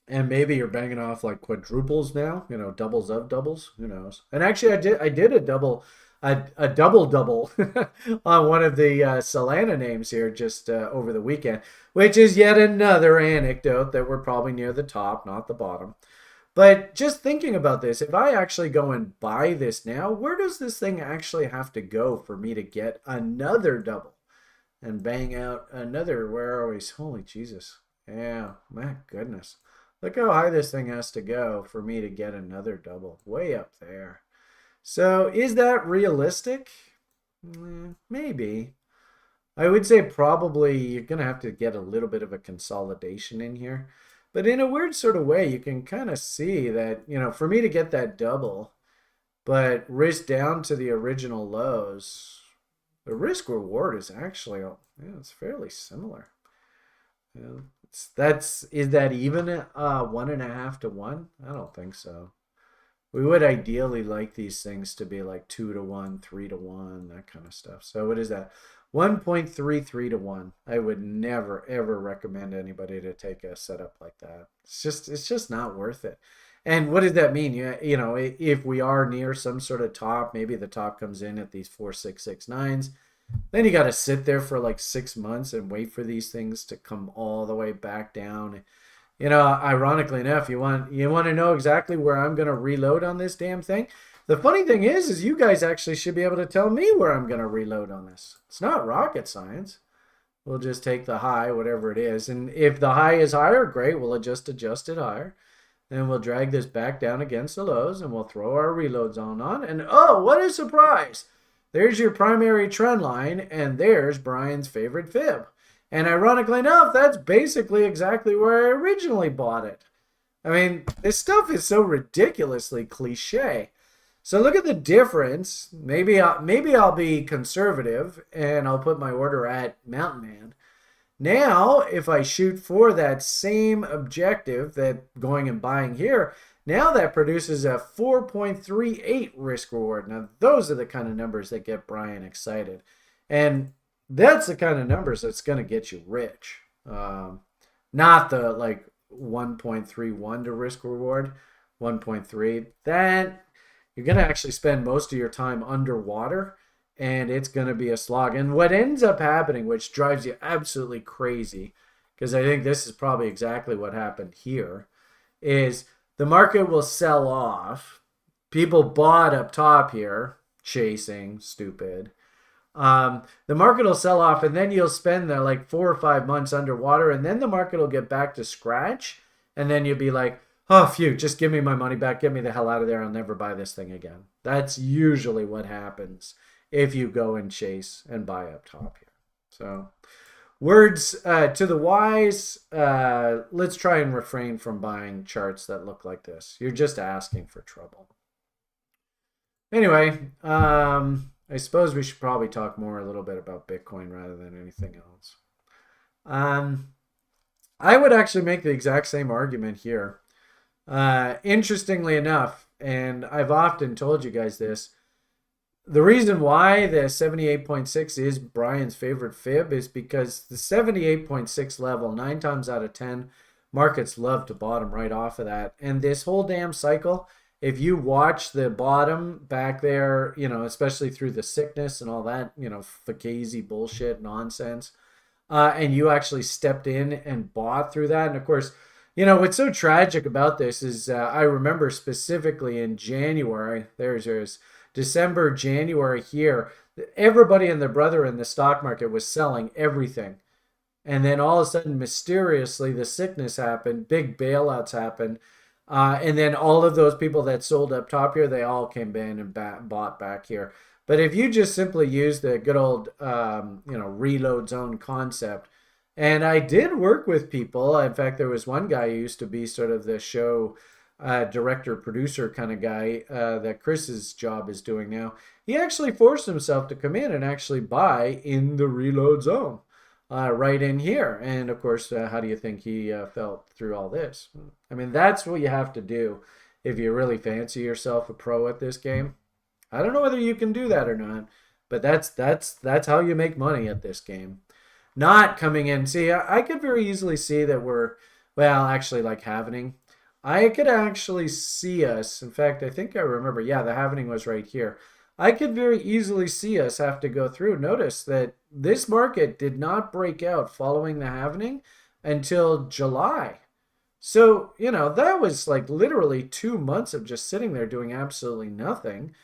And maybe you're banging off like quadruples now, you know, doubles of doubles, who knows? And actually I did a double on one of the Solana names here just over the weekend, which is yet another anecdote that we're probably near the top, not the bottom. But just thinking about this, if I actually go and buy this now, where does this thing actually have to go for me to get another double and bang out another? Where are we? Holy Jesus. Yeah, my goodness. Look how high this thing has to go for me to get another double. Way up there. So is that realistic? Maybe. I would say probably you're going to have to get a little bit of a consolidation in here. But in a weird sort of way, you can kind of see that, you know, for me to get that double, but risk down to the original lows, the risk reward is actually, yeah, it's fairly similar. Yeah, is that even 1.5 to 1? I don't think so. We would ideally like these things to be like 2 to 1, 3 to 1, that kind of stuff. So what is that? 1.33 to 1. I would never ever recommend anybody to take a setup like that. It's just not worth it. And what does that mean? You know, if we are near some sort of top, maybe the top comes in at these 4.669s, then you got to sit there for like 6 months and wait for these things to come all the way back down. You know, ironically enough, you want to know exactly where I'm going to reload on this damn thing. The funny thing is you guys actually should be able to tell me where I'm going to reload on this. It's not rocket science. We'll just take the high, whatever it is. And if the high is higher, great, we'll adjust it higher. Then we'll drag this back down against the lows and we'll throw our reload zone on. And oh, what a surprise. There's your primary trend line and there's Brian's favorite fib. And ironically enough, that's basically exactly where I originally bought it. I mean, this stuff is so ridiculously cliche. So look at the difference. Maybe I'll be conservative and I'll put my order at Mountain Man. Now, if I shoot for that same objective that going and buying here, now that produces a 4.38 risk reward. Now, those are the kind of numbers that get Brian excited. And that's the kind of numbers that's going to get you rich. Not the like 1.31 to risk reward, 1.3. That you're going to actually spend most of your time underwater and it's going to be a slog. And what ends up happening, which drives you absolutely crazy, because I think this is probably exactly what happened here, is the market will sell off. People bought up top here, chasing, stupid. The market will sell off and then you'll spend there like 4 or 5 months underwater and then the market will get back to scratch and then you'll be like, oh, phew, just give me my money back. Get me the hell out of there. I'll never buy this thing again. That's usually what happens if you go and chase and buy up top here. So words to the wise, let's try and refrain from buying charts that look like this. You're just asking for trouble. Anyway, I suppose we should probably talk more a little bit about Bitcoin rather than anything else. I would actually make the exact same argument here. Interestingly enough, and I've often told you guys this, the reason why the 78.6 is Brian's favorite fib is because the 78.6 level, 9 times out of 10, markets love to bottom right off of that. And this whole damn cycle, if you watch the bottom back there, you know, especially through the sickness and all that, you know, fugazi bullshit nonsense, and you actually stepped in and bought through that. And of course, you know, what's so tragic about this is I remember specifically in January, there's yours, December, January here, everybody and their brother in the stock market was selling everything. And then all of a sudden, mysteriously, the sickness happened, big bailouts happened. And then all of those people that sold up top here, they all came in and bought back here. But if you just simply use the good old, you know, reload zone concept, and I did work with people. In fact, there was one guy who used to be sort of the show director, producer kind of guy that Chris's job is doing now. He actually forced himself to come in and actually buy in the reload zone right in here. And of course, how do you think he felt through all this? I mean, that's what you have to do if you really fancy yourself a pro at this game. I don't know whether you can do that or not, but that's how you make money at this game. Not coming in. See, I could very easily see that we're, well, actually like Halvening. I could actually see us. In fact, I think I remember, yeah, the Halvening was right here. I could very easily see us have to go through. Notice that this market did not break out following the Halvening until July. So, you know, that was like literally 2 months of just sitting there doing absolutely nothing.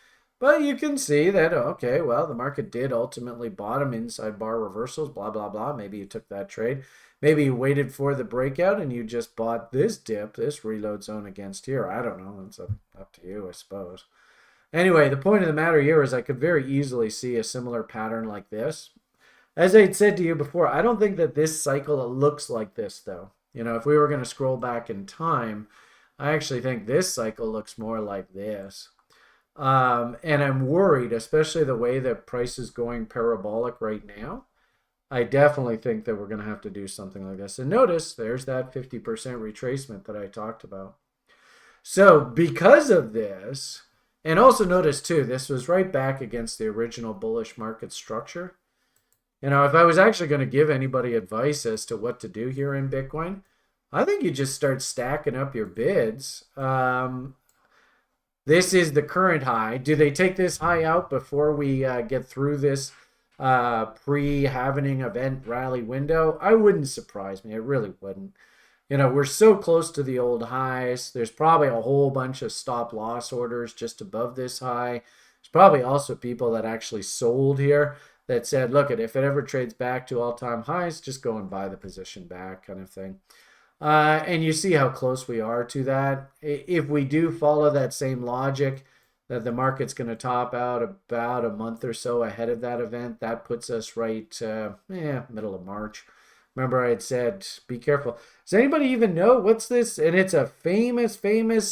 But you can see that, okay, well, the market did ultimately bottom inside bar reversals, blah, blah, blah. Maybe you took that trade. Maybe you waited for the breakout and you just bought this dip, this reload zone against here. I don't know. It's up to you, I suppose. Anyway, the point of the matter here is I could very easily see a similar pattern like this. As I had said to you before, I don't think that this cycle looks like this, though. You know, if we were going to scroll back in time, I actually think this cycle looks more like this. And I'm worried, especially the way that price is going parabolic right now. I definitely think that we're going to have to do something like this. And notice there's that 50% retracement that I talked about. So because of this, and also notice too, this was right back against the original bullish market structure. You know, if I was actually going to give anybody advice as to what to do here in Bitcoin, I think you just start stacking up your bids. This is the current high. Do they take this high out before we get through this pre-Halvening event rally window? I wouldn't surprise me. It really wouldn't. You know, we're so close to the old highs. There's probably a whole bunch of stop loss orders just above this high. There's probably also people that actually sold here that said, look, if it ever trades back to all-time highs, just go and buy the position back kind of thing. And you see how close we are to that. If we do follow that same logic that the market's going to top out about a month or so ahead of that event, that puts us right, middle of March. Remember I had said, be careful. Does anybody even know what's this? And it's a famous,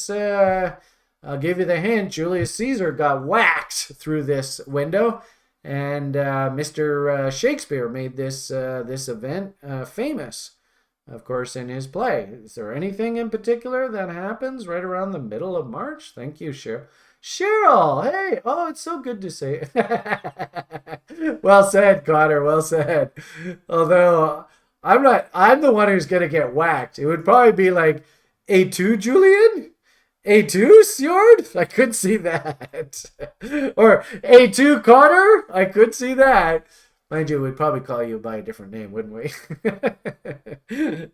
I'll give you the hint, Julius Caesar got whacked through this window. And Mr. Shakespeare made this event famous. Of course, in his play. Is there anything in particular that happens right around the middle of March? Thank you, Cheryl. Cheryl, hey, oh, it's so good to see. Well said, Connor, well said. Although, I'm the one who's going to get whacked. It would probably be like, A2, Julian? A2, Sjord? I could see that. Or A2, Connor? I could see that. Mind you, we'd probably call you by a different name, wouldn't we?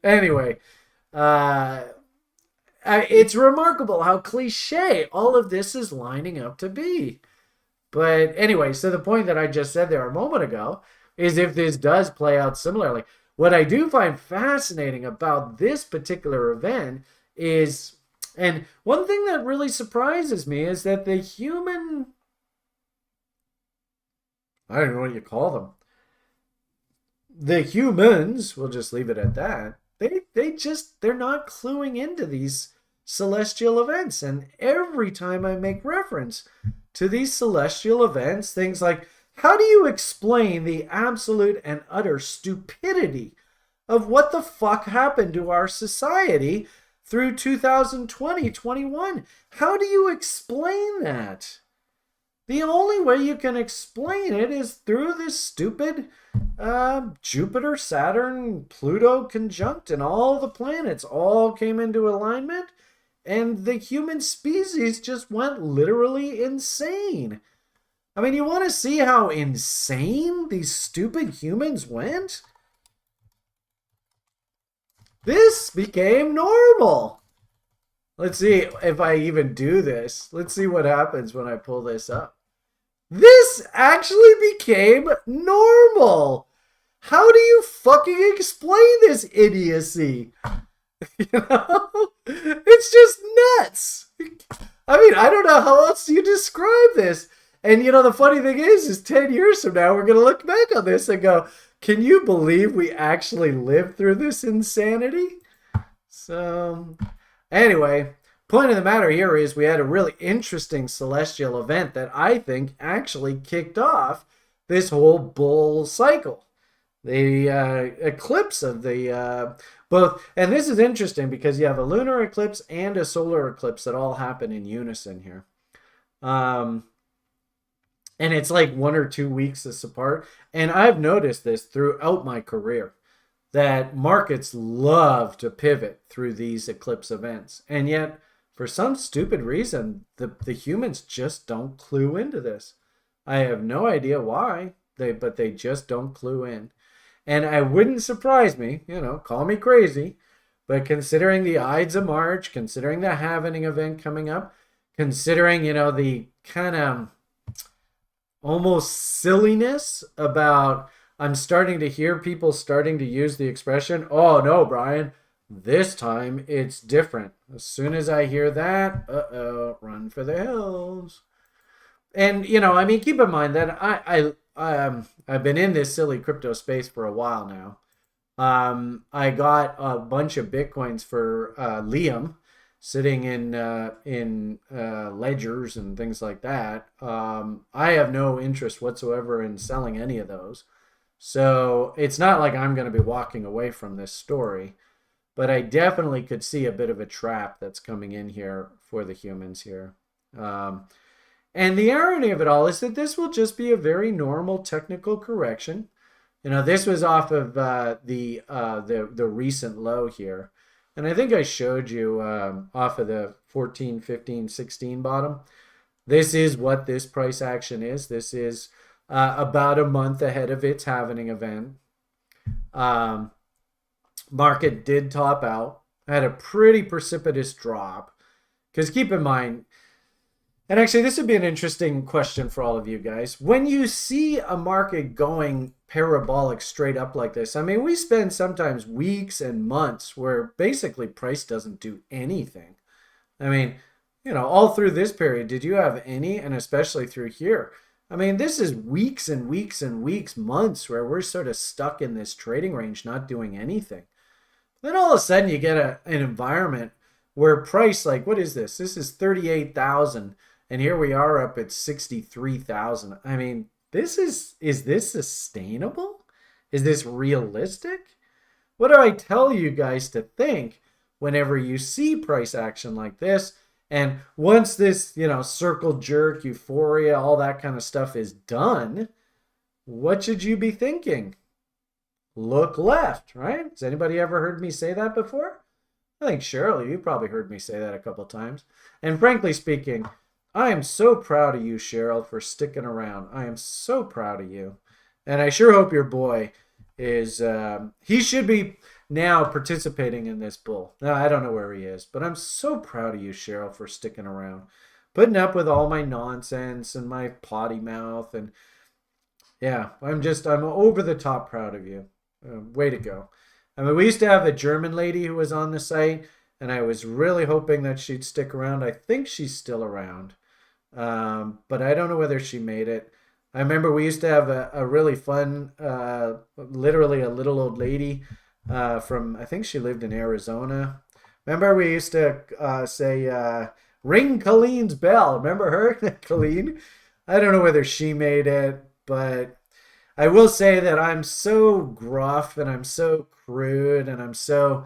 Anyway, it's remarkable how cliche all of this is lining up to be. But anyway, so the point that I just said there a moment ago is if this does play out similarly, what I do find fascinating about this particular event is, and one thing that really surprises me is that the human, I don't know what you call them, the humans, we'll just leave it at that, they're not cluing into these celestial events. And every time I make reference to these celestial events, things like, how do you explain the absolute and utter stupidity of what the fuck happened to our society through 2020-21? How do you explain that? The only way you can explain it is through this stupid Jupiter, Saturn, Pluto conjunct, and all the planets all came into alignment, and the human species just went literally insane. I mean, you want to see how insane these stupid humans went? This became normal. Let's see if I even do this. Let's see what happens when I pull this up. This actually became normal. How do you fucking explain this idiocy? You know? It's just nuts. I mean, I don't know how else you describe this. And, you know, the funny thing is 10 years from now, we're going to look back on this and go, can you believe we actually lived through this insanity? So, anyway, point of the matter here is we had a really interesting celestial event that I think actually kicked off this whole bull cycle. The eclipse of the both, and this is interesting because you have a lunar eclipse and a solar eclipse that all happen in unison here. And it's like 1 or 2 weeks apart. And I've noticed this throughout my career, that markets love to pivot through these eclipse events. And yet, for some stupid reason, the humans just don't clue into this. I have no idea why, but they just don't clue in. And it wouldn't surprise me, you know, call me crazy, but considering the Ides of March, considering the Halvening event coming up, considering, you know, the kind of almost silliness about, I'm starting to hear people starting to use the expression, oh no, Brian, this time it's different. As soon as I hear that, run for the hills. And, you know, I mean, keep in mind that I've been in this silly crypto space for a while now. I got a bunch of Bitcoins for Liam, sitting in ledgers and things like that. I have no interest whatsoever in selling any of those. So it's not like I'm going to be walking away from this story, but I definitely could see a bit of a trap that's coming in here for the humans here. And the irony of it all is that this will just be a very normal technical correction. You know, this was off of the recent low here. And I think I showed you off of the 14, 15, 16 bottom. This is what this price action is. This is about a month ahead of its Halvening event. Market did top out. Had a pretty precipitous drop. Because keep in mind, and actually this would be an interesting question for all of you guys. When you see a market going parabolic straight up like this, I mean, we spend sometimes weeks and months where basically price doesn't do anything. I mean, you know, all through this period, did you have any? And especially through here. I mean, this is weeks and weeks and weeks, months where we're sort of stuck in this trading range, not doing anything. Then all of a sudden you get an environment where price, like, what is this? This is 38,000. And here we are up at 63,000. I mean, is this sustainable? Is this realistic? What do I tell you guys to think whenever you see price action like this? And once this, you know, circle jerk, euphoria, all that kind of stuff is done, what should you be thinking? Look left, right? Has anybody ever heard me say that before? I think, Cheryl, you probably heard me say that a couple times. And frankly speaking, I am so proud of you, Cheryl, for sticking around. I am so proud of you. And I sure hope your boy is, he should be now participating in this bull. Now, I don't know where he is, but I'm so proud of you, Cheryl, for sticking around. Putting up with all my nonsense and my potty mouth. And yeah, I'm over the top proud of you. Way to go. I mean, we used to have a German lady who was on the site, and I was really hoping that she'd stick around. I think she's still around. But I don't know whether she made it. I remember we used to have a really fun, literally a little old lady from, I think she lived in Arizona. Remember we used to say, Ring Colleen's bell. Remember her? Colleen? I don't know whether she made it, but I will say that I'm so gruff and I'm so crude and I'm so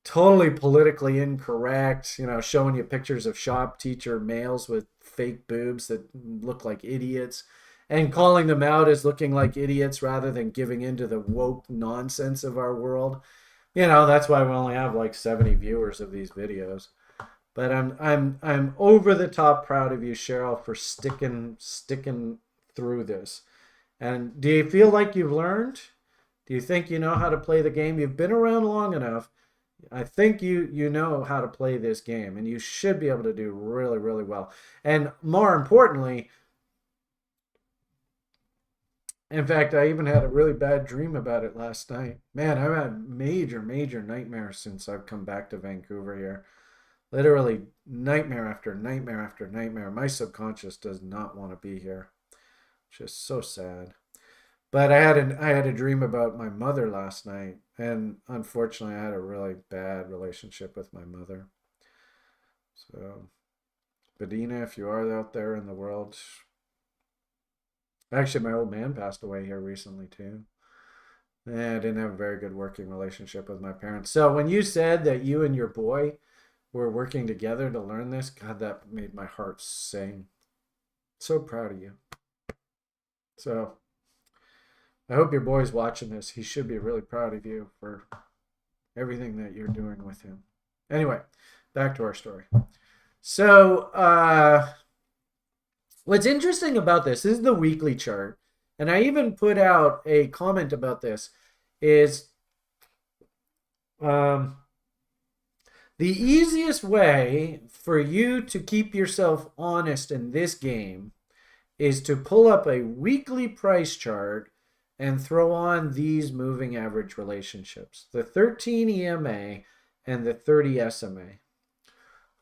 totally politically incorrect, showing you pictures of shop teacher males with fake boobs that look like idiots and calling them out as looking like idiots rather than giving into the woke nonsense of our world. That's why we only have like 70 viewers of these videos. But I'm over the top proud of you, Cheryl, for sticking through this. And do you feel like you've learned? Do you think you know how to play the game? You've been around long enough. I think you know how to play this game, and you should be able to do really, really well. And more importantly, in fact, I even had a really bad dream about it last night. Man, I've had major, major nightmares since I've come back to Vancouver here. Literally nightmare after nightmare after nightmare. My subconscious does not want to be here. Just so sad. But I had a dream about my mother last night, and unfortunately I had a really bad relationship with my mother. So, Bedina, if you are out there in the world, actually my old man passed away here recently too. And I didn't have a very good working relationship with my parents. So when you said that you and your boy were working together to learn this, God, that made my heart sing. So proud of you. So I hope your boy's watching this. He should be really proud of you for everything that you're doing with him. Anyway, back to our story. So what's interesting about this is the weekly chart. And I even put out a comment about this is the easiest way for you to keep yourself honest in this game is to pull up a weekly price chart and throw on these moving average relationships, the 13 EMA and the 30 SMA.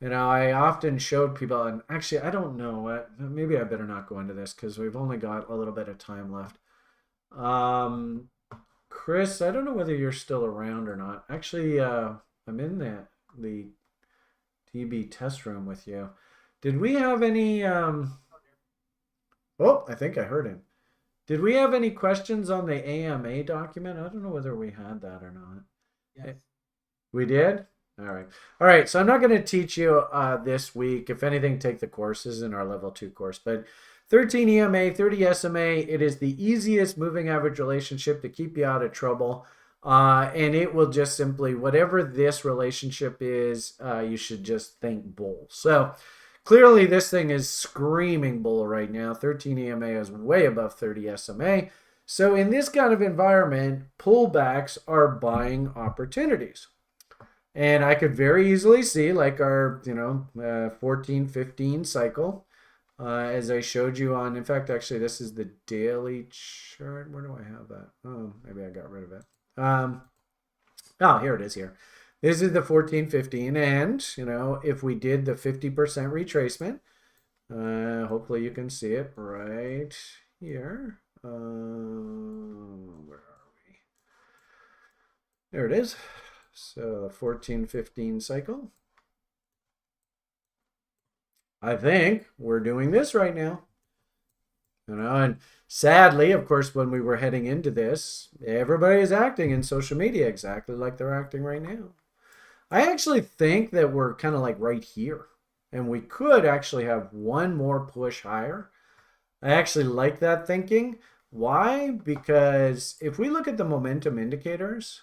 I often showed people, and actually, I don't know, maybe I better not go into this because we've only got a little bit of time left. Chris, I don't know whether you're still around or not. Actually, I'm in the TB test room with you. Did we have any, oh, I think I heard him. Did we have any questions on the AMA document? I don't know whether we had that or not. Yes. We did? All right. All right. So I'm not going to teach you this week. If anything, take the courses in our level 2 course. But 13 EMA, 30 SMA, it is the easiest moving average relationship to keep you out of trouble. And it will just simply, whatever this relationship is, you should just think bull. So clearly this thing is screaming bull right now. 13 EMA is way above 30 SMA. So in this kind of environment, pullbacks are buying opportunities. And I could very easily see like our, 14, 15 cycle, as I showed you on, in fact, actually, this is the daily chart. Where do I have that? Oh, maybe I got rid of it. Oh, here it is here. This is the 14, 15. And, if we did the 50% retracement, hopefully you can see it right here. Where are we? There it is. So 14, 15 cycle. I think we're doing this right now. And sadly, of course, when we were heading into this, everybody is acting in social media exactly like they're acting right now. I actually think that we're kind of like right here. And we could actually have one more push higher. I actually like that thinking. Why? Because if we look at the momentum indicators,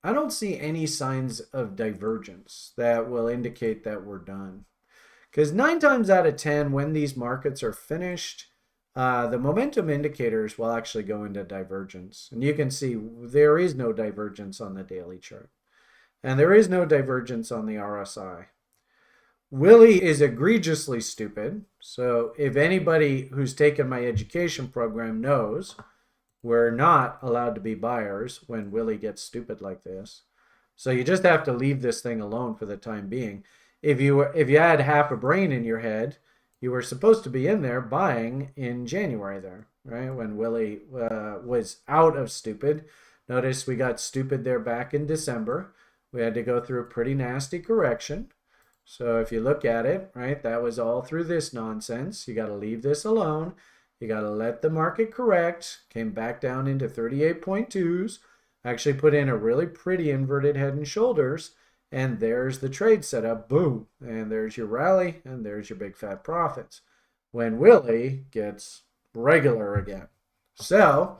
I don't see any signs of divergence that will indicate that we're done. Because 9 times out of 10, when these markets are finished, the momentum indicators will actually go into divergence. And you can see there is no divergence on the daily chart. And there is no divergence on the RSI. Willie is egregiously stupid. So if anybody who's taken my education program knows, we're not allowed to be buyers when Willie gets stupid like this. So you just have to leave this thing alone for the time being. If you had half a brain in your head, you were supposed to be in there buying in January there, right? When Willie was out of stupid. Notice we got stupid there back in December. We had to go through a pretty nasty correction. So if you look at it, right, that was all through this nonsense. You got to leave this alone. You got to let the market correct. Came back down into 38.2s. Actually put in a really pretty inverted head and shoulders. And there's the trade setup. Boom. And there's your rally. And there's your big fat profits. When Willie gets regular again. So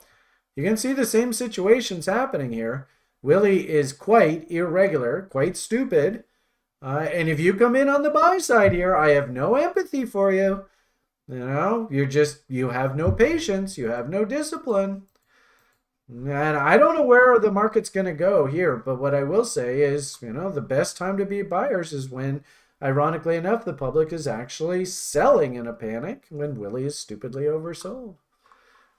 you can see the same situations happening here. Willie is quite irregular, quite stupid. And if you come in on the buy side here, I have no empathy for you. You know, you have no patience. You have no discipline. And I don't know where the market's going to go here. But what I will say is, you know, the best time to be buyers is when, ironically enough, the public is actually selling in a panic when Willie is stupidly oversold.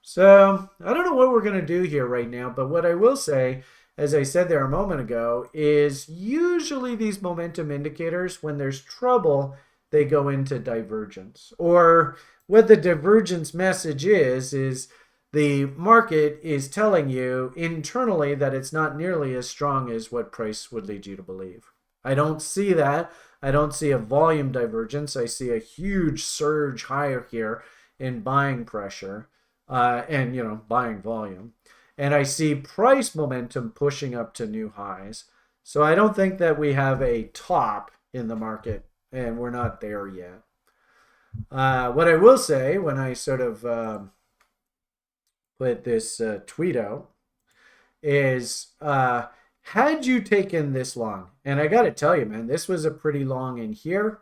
So I don't know what we're going to do here right now. But what I will say, as I said there a moment ago, is usually these momentum indicators, when there's trouble, they go into divergence. Or what the divergence message is the market is telling you internally that it's not nearly as strong as what price would lead you to believe. I don't see that. I don't see a volume divergence. I see a huge surge higher here in buying pressure and, you know, buying volume. And I see price momentum pushing up to new highs. So I don't think that we have a top in the market, and we're not there yet. What I will say when I sort of put this tweet out is, had you taken this long, and I got to tell you, man, this was a pretty long in here.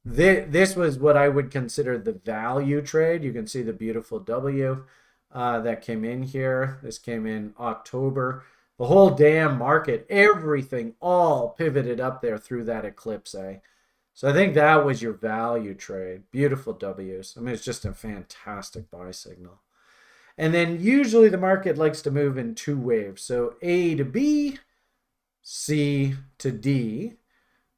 This was what I would consider the value trade. You can see the beautiful W. That came in here. This came in October. The whole damn market, everything all pivoted up there through that eclipse, eh? So I think that was your value trade. Beautiful W's. I mean, it's just a fantastic buy signal. And then usually the market likes to move in two waves. So A to B, C to D,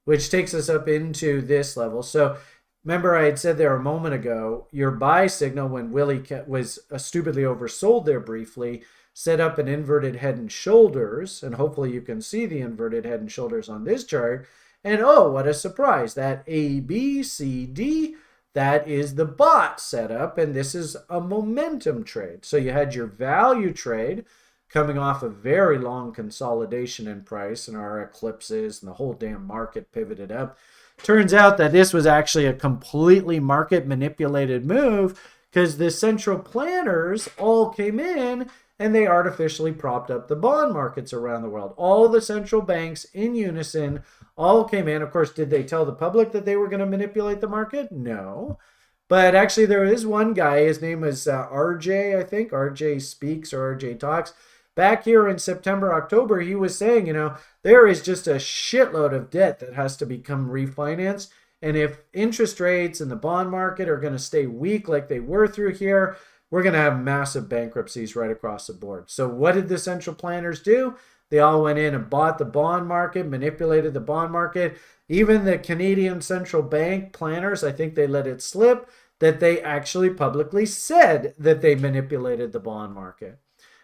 which takes us up into this level. So remember, I had said there a moment ago, your buy signal when Willie was stupidly oversold there briefly, set up an inverted head and shoulders, and hopefully you can see the inverted head and shoulders on this chart. And oh, what a surprise, that A, B, C, D, that is the bot setup, and this is a momentum trade. So you had your value trade coming off a very long consolidation in price, and our eclipses and the whole damn market pivoted up. Turns out that this was actually a completely market manipulated move because the central planners all came in and they artificially propped up the bond markets around the world. All the central banks in unison all came in. Of course, did they tell the public that they were going to manipulate the market? No. But actually there is one guy, his name was RJ, I think. RJ Speaks or RJ Talks. Back here in September, October, he was saying, you know, there is just a shitload of debt that has to become refinanced. And if interest rates and the bond market are going to stay weak like they were through here, we're going to have massive bankruptcies right across the board. So what did the central planners do? They all went in and bought the bond market, manipulated the bond market. Even the Canadian Central Bank planners, I think they let it slip that they actually publicly said that they manipulated the bond market.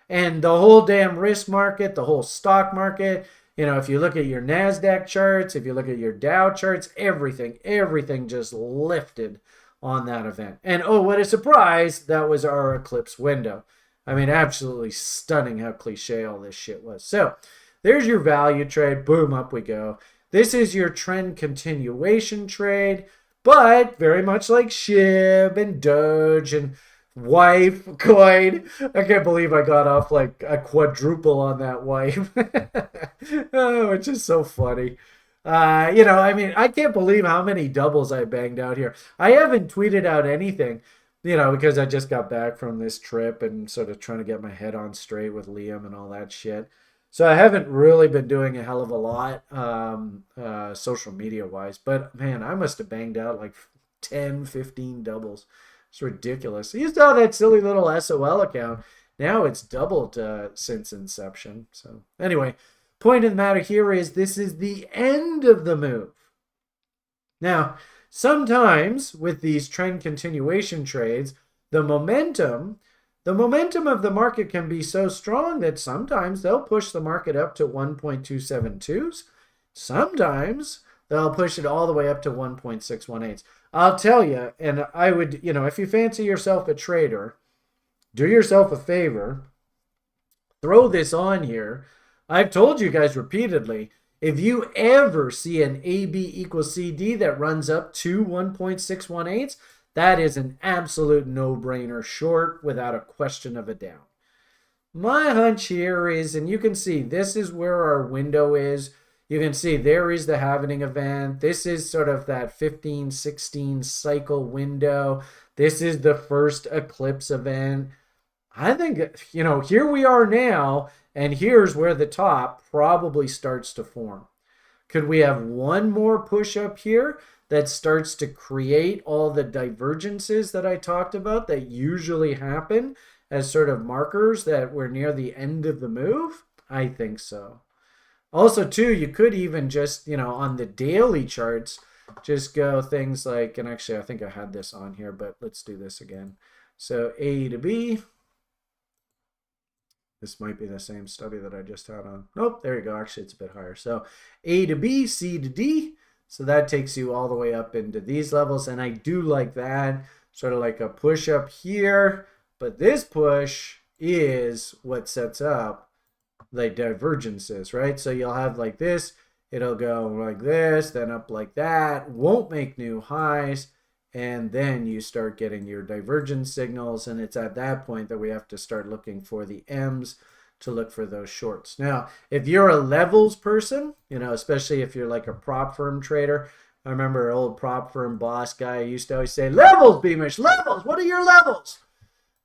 And the whole damn risk market, the whole stock market, you know, if you look at your NASDAQ charts, if you look at your Dow charts, everything just lifted on that event. And oh, what a surprise, that was our eclipse window. I mean, absolutely stunning how cliche all this shit was. So there's your value trade. Boom, up we go. This is your trend continuation trade, but very much like SHIB and DOGE and wife coin. I can't believe I got off like a quadruple on that wife. Oh, which is so funny. You know, I mean, I can't believe how many doubles I banged out here. I haven't tweeted out anything, you know, because I just got back from this trip and sort of trying to get my head on straight with Liam and all that shit. So I haven't really been doing a hell of a lot social media wise, but man, I must have banged out like 10, 15 doubles. It's ridiculous. I used to have that silly little SOL account. Now it's doubled since inception. So anyway, point of the matter here is this is the end of the move. Now, sometimes with these trend continuation trades, the momentum of the market can be so strong that sometimes they'll push the market up to 1.272s. Sometimes they'll push it all the way up to 1.618. I'll tell you, and I would, if you fancy yourself a trader, do yourself a favor, throw this on here. I've told you guys repeatedly, if you ever see an AB equals CD that runs up to 1.618, that is an absolute no-brainer short without a question of a doubt. My hunch here is, and you can see this is where our window is. You can see there is the Halvening event. This is sort of that 15, 16 cycle window. This is the first eclipse event. I think, here we are now, and here's where the top probably starts to form. Could we have one more push up here that starts to create all the divergences that I talked about that usually happen as sort of markers that we're near the end of the move? I think so. Also, too, you could even just, on the daily charts, just go things like, and actually I think I had this on here, but let's do this again. So A to B. This might be the same study that I just had on. Nope, there you go. Actually, it's a bit higher. So A to B, C to D. So that takes you all the way up into these levels. And I do like that. Sort of like a push up here. But this push is what sets up the divergences, right? So you'll have like this. It'll go like this, then up like that. Won't make new highs. And then you start getting your divergence signals, and it's at that point that we have to start looking for the M's to look for those shorts. Now, if you're a levels person, especially if you're like a prop firm trader, I remember an old prop firm boss guy used to always say, levels, Beamish, levels, what are your levels?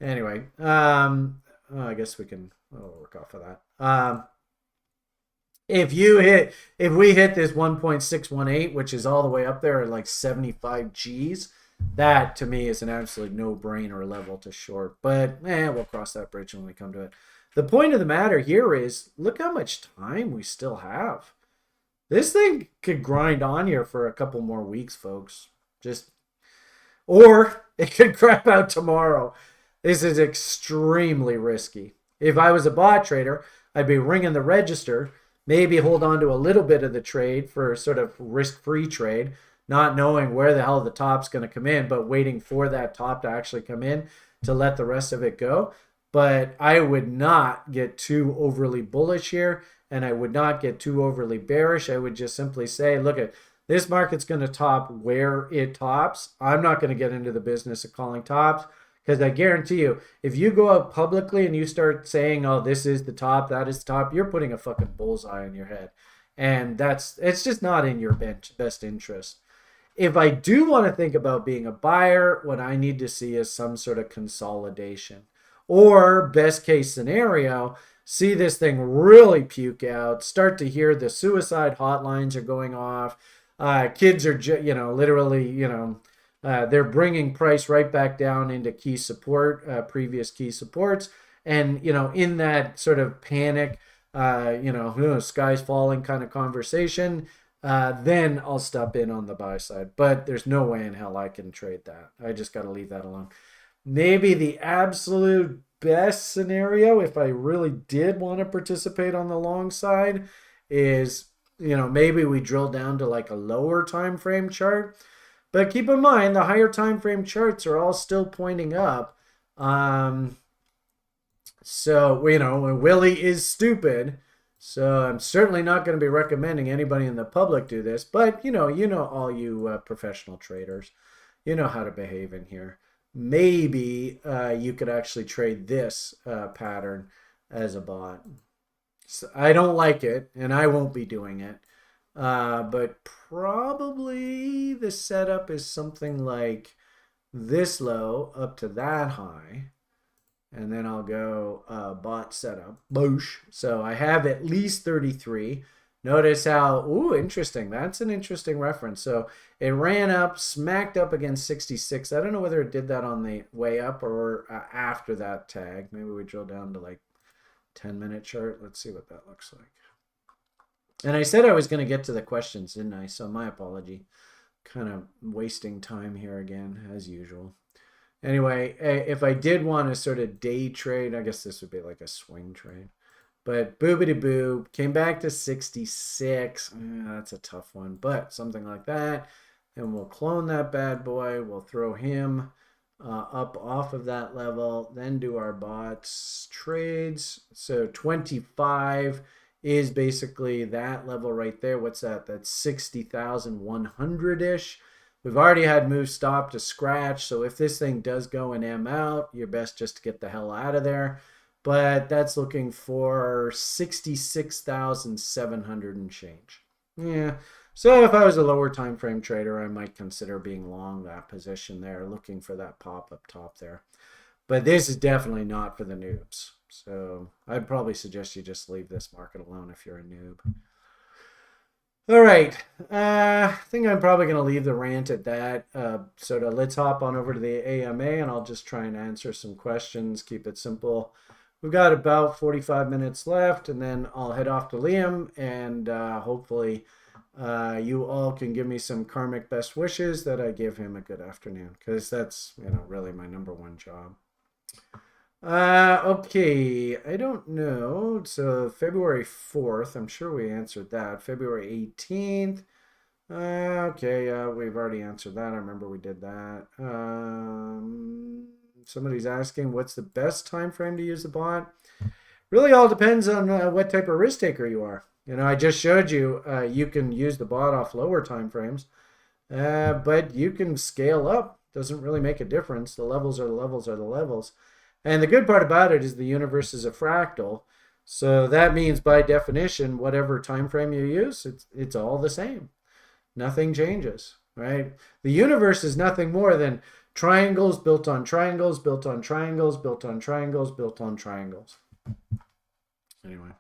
Anyway, I guess we can work off of that. If we hit this 1.618, which is all the way up there at like 75 G's, that to me is an absolute no-brainer level to short. But we'll cross that bridge when we come to it. The point of the matter here is, look how much time we still have. This thing could grind on here for a couple more weeks, folks. Or it could crap out tomorrow. This is extremely risky. If I was a bot trader, I'd be ringing the register, maybe hold on to a little bit of the trade for sort of risk-free trade, not knowing where the hell the top's going to come in, but waiting for that top to actually come in to let the rest of it go. But I would not get too overly bullish here, and I would not get too overly bearish. I would just simply say, look, this market's going to top where it tops. I'm not going to get into the business of calling tops, because I guarantee you, if you go out publicly and you start saying, oh, this is the top, that is the top, you're putting a fucking bullseye on your head. And it's just not in your best interest. If I do want to think about being a buyer, what I need to see is some sort of consolidation. Or best case scenario, see this thing really puke out, start to hear the suicide hotlines are going off. Kids are, literally, they're bringing price right back down into key support, previous key supports. And, in that sort of panic, sky's falling kind of conversation, then I'll step in on the buy side. But there's no way in hell I can trade that. I just got to leave that alone. Maybe the absolute best scenario, if I really did want to participate on the long side, is, maybe we drill down to like a lower time frame chart. But keep in mind, the higher time frame charts are all still pointing up. So, Willie is stupid. So I'm certainly not going to be recommending anybody in the public do this. But, all you professional traders, you know how to behave in here. Maybe you could actually trade this pattern as a bot. So I don't like it, and I won't be doing it. But probably the setup is something like this low up to that high. And then I'll go bot setup. Boosh. So I have at least 33. Notice how, interesting. That's an interesting reference. So it ran up, smacked up against 66. I don't know whether it did that on the way up or after that tag. Maybe we drill down to like 10-minute chart. Let's see what that looks like. And I said I was going to get to the questions, didn't I? So my apology. Kind of wasting time here again, as usual. Anyway, if I did want to sort of day trade, I guess this would be like a swing trade. But boobity boo, came back to 66. That's a tough one, but something like that. And we'll clone that bad boy. We'll throw him up off of that level, then do our bots trades. So 25 is basically that level right there. What's that? That's 60,100-ish. We've already had move stop to scratch. So if this thing does go and M out, you're best just to get the hell out of there. But that's looking for 66,700 and change. Yeah. So if I was a lower time frame trader, I might consider being long that position there, looking for that pop up top there. But this is definitely not for the noobs. So I'd probably suggest you just leave this market alone if you're a noob. All right. I think I'm probably going to leave the rant at that. So let's hop on over to the AMA, and I'll just try and answer some questions, keep it simple. We've got about 45 minutes left, and then I'll head off to Liam, and hopefully you all can give me some karmic best wishes that I give him a good afternoon, because that's, really my number one job. Okay, I don't know. So February 4th, I'm sure we answered that. February 18th. Okay, we've already answered that. I remember we did that. Somebody's asking, what's the best time frame to use the bot? Really all depends on what type of risk taker you are. I just showed you you can use the bot off lower time frames, but you can scale up. Doesn't really make a difference. The levels are the levels are the levels. And the good part about it is the universe is a fractal. So that means by definition, whatever time frame you use, it's all the same. Nothing changes, right? The universe is nothing more than triangles built on triangles, built on triangles, built on triangles, built on triangles. Anyway,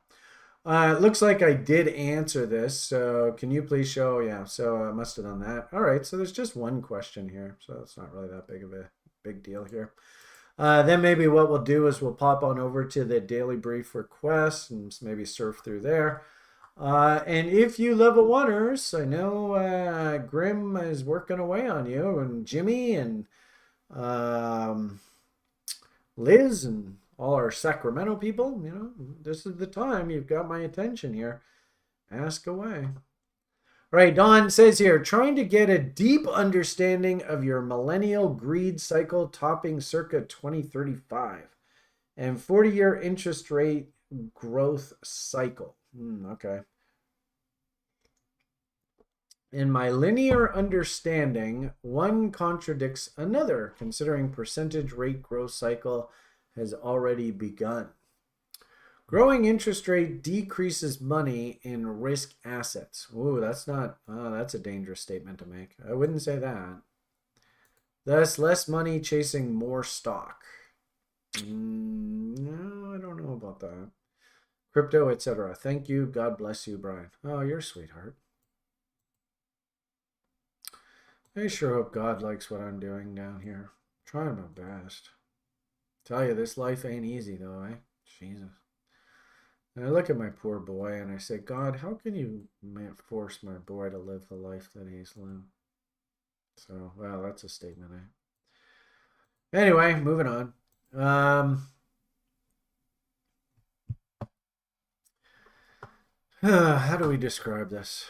it looks like I did answer this. So can you please show? Yeah, so I must have done that. All right, so there's just one question here. So it's not really that big of a big deal here. Then maybe what we'll do is we'll pop on over to the daily brief request and maybe surf through there. And if you level oneers, I know Grim is working away on you, and Jimmy and Liz and all our Sacramento people, this is the time. You've got my attention here. Ask away. Right, Don says here, trying to get a deep understanding of your millennial greed cycle topping circa 2035 and 40-year interest rate growth cycle. Okay. In my linear understanding, one contradicts another, considering percentage rate growth cycle has already begun. Growing interest rate decreases money in risk assets. Ooh, that's a dangerous statement to make. I wouldn't say that. Thus, less money chasing more stock. No, I don't know about that. Crypto, etc. Thank you. God bless you, Brian. Oh, you're a sweetheart. I sure hope God likes what I'm doing down here. Trying my best. Tell you, this life ain't easy though, eh? Jesus. And I look at my poor boy and I say, God, how can you force my boy to live the life that he's lived? So, well, that's a statement, eh? Anyway, moving on. How do we describe this?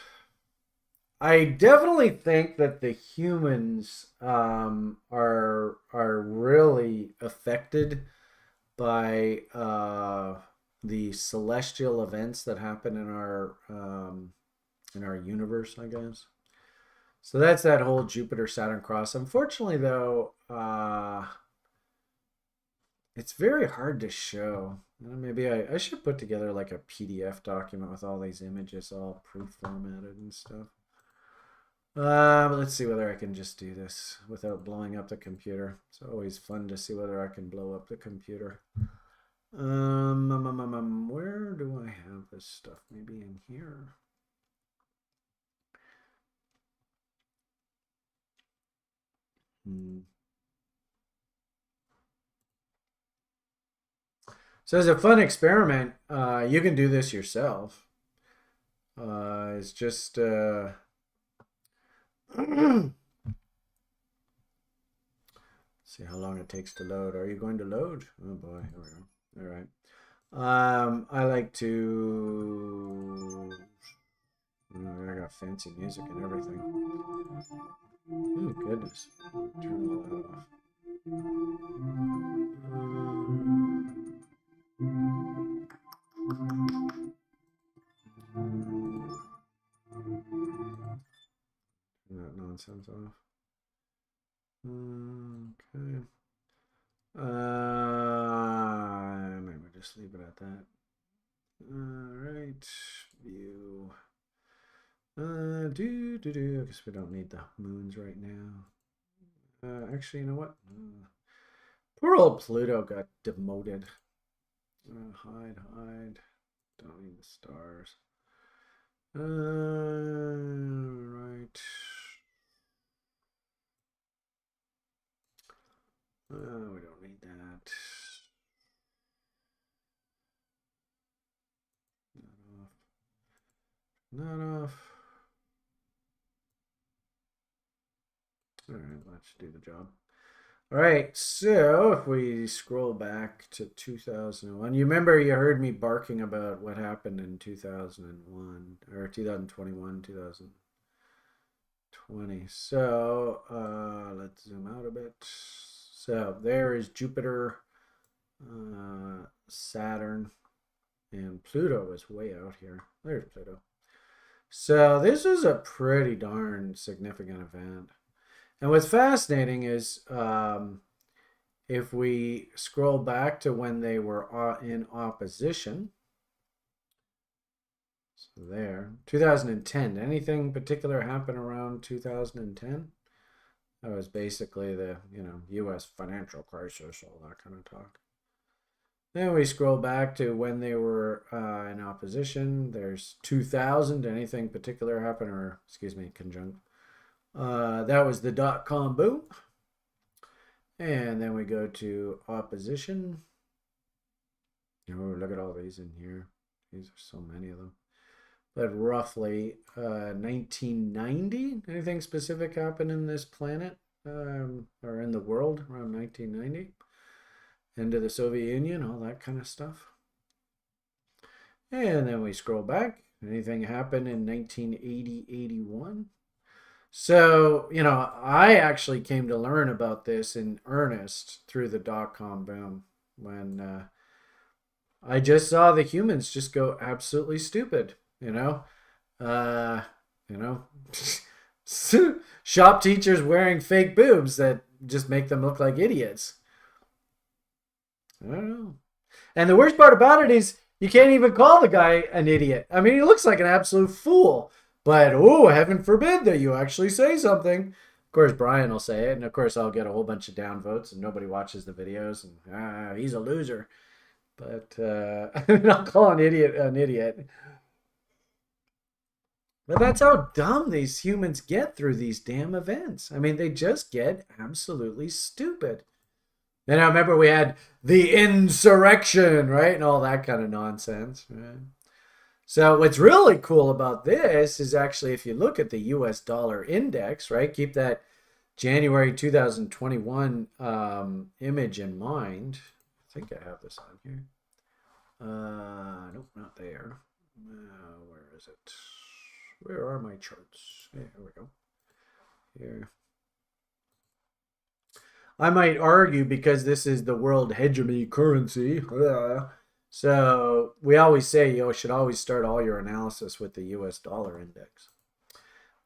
I definitely think that the humans are really affected by the celestial events that happen in our universe, I guess. So that's that whole Jupiter-Saturn cross. Unfortunately, though, it's very hard to show. Maybe I should put together like a PDF document with all these images all pre-formatted and stuff. Let's see whether I can just do this without blowing up the computer. It's always fun to see whether I can blow up the computer. Where do I have this stuff? Maybe in here. So as a fun experiment, you can do this yourself. It's just see how long it takes to load. Are you going to load? Oh boy, here we go. All right. I like to. I got fancy music and everything. Oh goodness! Turn all that off. Turn that nonsense off. Okay. Maybe just leave it at that. All right. View. I guess we don't need the moons right now. Actually, you know what? Poor old Pluto got demoted. Hide. Don't need the stars. Right. We don't need that. Not off. All right, let's do the job. All right, so if we scroll back to 2001, you remember you heard me barking about what happened in 2001 or 2021, 2020. So let's zoom out a bit. So there is Jupiter, Saturn, and Pluto is way out here. There's Pluto. So this was a pretty darn significant event. And what's fascinating is if we scroll back to when they were in opposition, so there, 2010, anything particular happen around 2010? That was basically the, U.S. financial crisis, all that kind of talk. Then we scroll back to when they were in opposition. There's 2000, anything particular happen, or excuse me, conjunct. That was the dot-com boom. And then we go to opposition. Look at all these in here. These are so many of them. But roughly 1990. Anything specific happen in this planet or in the world around 1990? End of the Soviet Union, all that kind of stuff. And then we scroll back. Anything happen in 1980, 81? So, I actually came to learn about this in earnest through the dot-com boom when I just saw the humans just go absolutely stupid, shop teachers wearing fake boobs that just make them look like idiots. I don't know. And the worst part about it is you can't even call the guy an idiot. I mean, he looks like an absolute fool. But, heaven forbid that you actually say something. Of course, Brian will say it. And, of course, I'll get a whole bunch of downvotes and nobody watches the videos. And, he's a loser. But I'll call an idiot an idiot. But that's how dumb these humans get through these damn events. I mean, they just get absolutely stupid. And I remember we had the insurrection, right? And all that kind of nonsense, right? So what's really cool about this is actually if you look at the US dollar index, right? Keep that January 2021 image in mind. I think I have this on here. Nope, not there. Where is it? Where are my charts? There we go. Here. I might argue because this is the world hegemony currency. So we always say you should always start all your analysis with the US dollar index.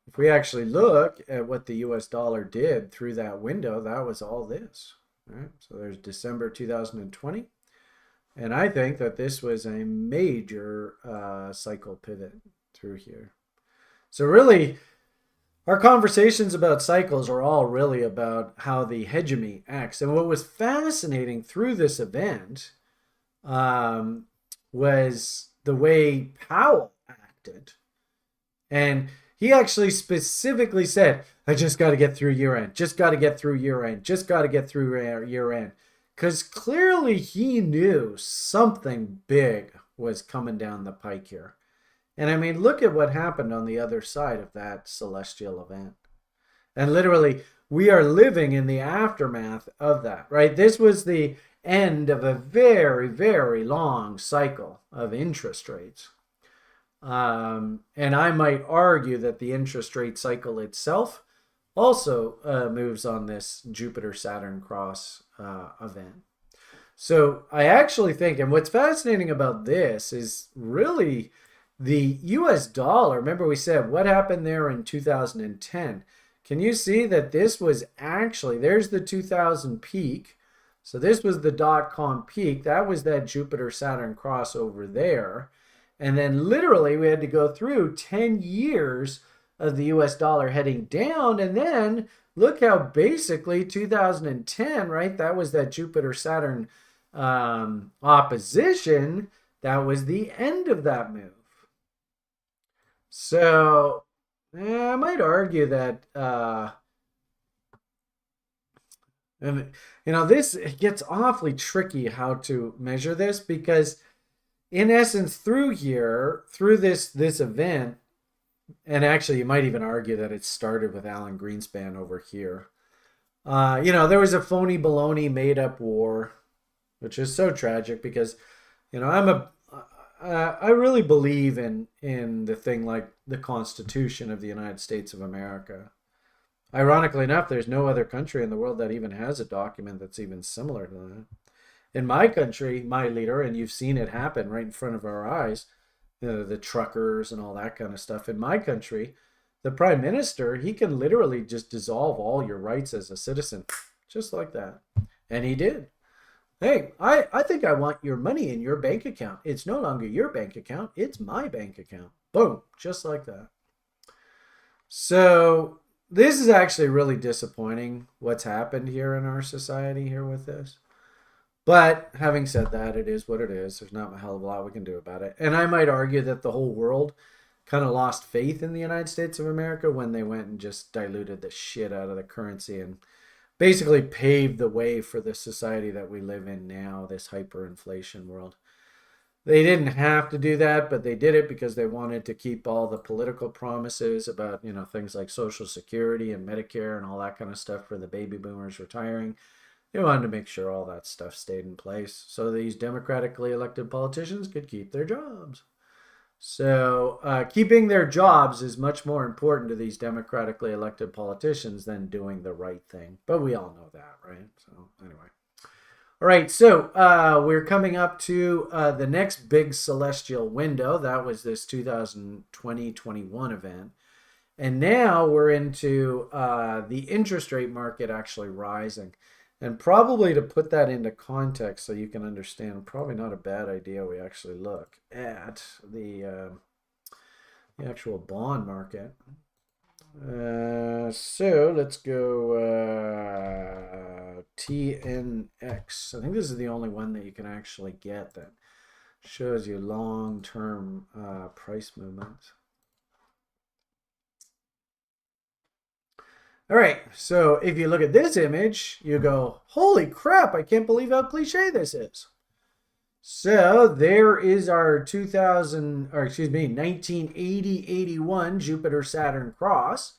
If we actually look at what the US dollar did through that window, that was all this. Right? So there's December 2020. And I think that this was a major cycle pivot through here. So really, our conversations about cycles are all really about how the hegemony acts. And what was fascinating through this event was the way Powell acted. And he actually specifically said, I just got to get through year end, just got to get through year end, just got to get through year end. Because clearly he knew something big was coming down the pike here. And I mean, look at what happened on the other side of that celestial event. And literally, we are living in the aftermath of that, right? This was the end of a very, very long cycle of interest rates. And I might argue that the interest rate cycle itself also moves on this Jupiter-Saturn cross event. So I actually think, and what's fascinating about this is really the US dollar. Remember we said what happened there in 2010. Can you see that this was actually, there's the 2000 peak. So this was the .com peak. That was that Jupiter-Saturn cross over there. And then literally we had to go through 10 years of the US dollar heading down. And then look how basically 2010, right? That was that Jupiter-Saturn opposition. That was the end of that move. So I might argue that, and this gets awfully tricky how to measure this, because in essence, through this event, and actually you might even argue that it started with Alan Greenspan over here. There was a phony baloney made up war, which is so tragic because, I really believe in the thing like the Constitution of the United States of America. Ironically enough, there's no other country in the world that even has a document that's even similar to that. In my country, my leader, and you've seen it happen right in front of our eyes, the truckers and all that kind of stuff. In my country, the prime minister, he can literally just dissolve all your rights as a citizen, just like that. And he did. Hey, I think I want your money in your bank account. It's no longer your bank account. It's my bank account. Boom, just like that. So this is actually really disappointing what's happened here in our society here with this. But having said that, it is what it is. There's not a hell of a lot we can do about it. And I might argue that the whole world kind of lost faith in the United States of America when they went and just diluted the shit out of the currency and basically paved the way for the society that we live in now, this hyperinflation world. They didn't have to do that, but they did it because they wanted to keep all the political promises about, things like Social Security and Medicare and all that kind of stuff for the baby boomers retiring. They wanted to make sure all that stuff stayed in place so these democratically elected politicians could keep their jobs. So keeping their jobs is much more important to these democratically elected politicians than doing the right thing. But we all know that, right? So anyway. All right, so we're coming up to the next big celestial window. That was this 2020-21 event. And now we're into the interest rate market actually rising. And probably to put that into context so you can understand, probably not a bad idea we actually look at the actual bond market. So let's go TNX. I think this is the only one that you can actually get that shows you long-term price movements. All right, so if you look at this image, you go, holy crap, I can't believe how cliche this is. So there is our 1980-81 Jupiter-Saturn cross,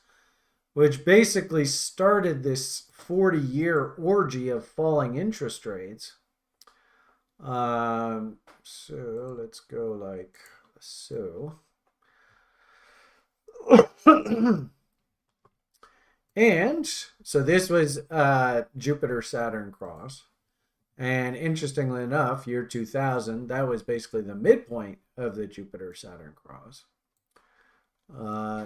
which basically started this 40-year orgy of falling interest rates. So let's go like so. And so this was Jupiter-Saturn cross. And interestingly enough, year 2000, that was basically the midpoint of the Jupiter-Saturn cross.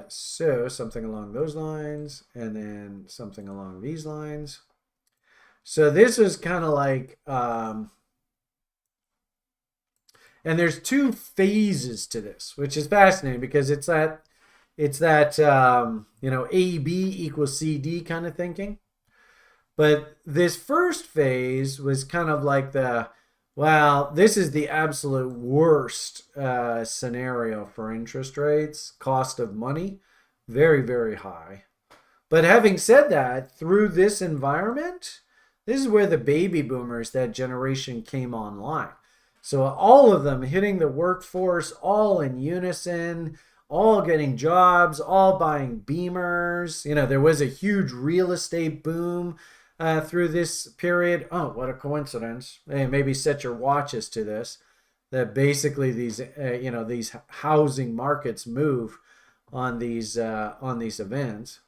So something along those lines, and then something along these lines. So this is kind of like, and there's two phases to this, which is fascinating because it's that AB equals CD kind of thinking. But this first phase was kind of like this is the absolute worst scenario for interest rates, cost of money, very, very high. But having said that, through this environment, this is where the baby boomers, that generation, came online. So all of them hitting the workforce, all in unison, all getting jobs, all buying Beamers. There was a huge real estate boom through this period. Oh, what a coincidence. Hey, maybe set your watches to this, that basically these these housing markets move on these events.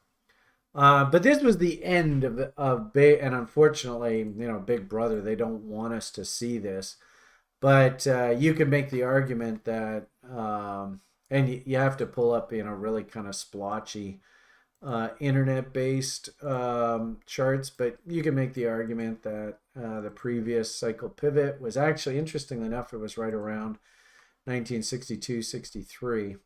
But this was the end of and unfortunately, Big Brother, they don't want us to see this. But you can make the argument that, and you have to pull up, really kind of splotchy internet-based charts, but you can make the argument that the previous cycle pivot was actually, interestingly enough, it was right around 1962-63.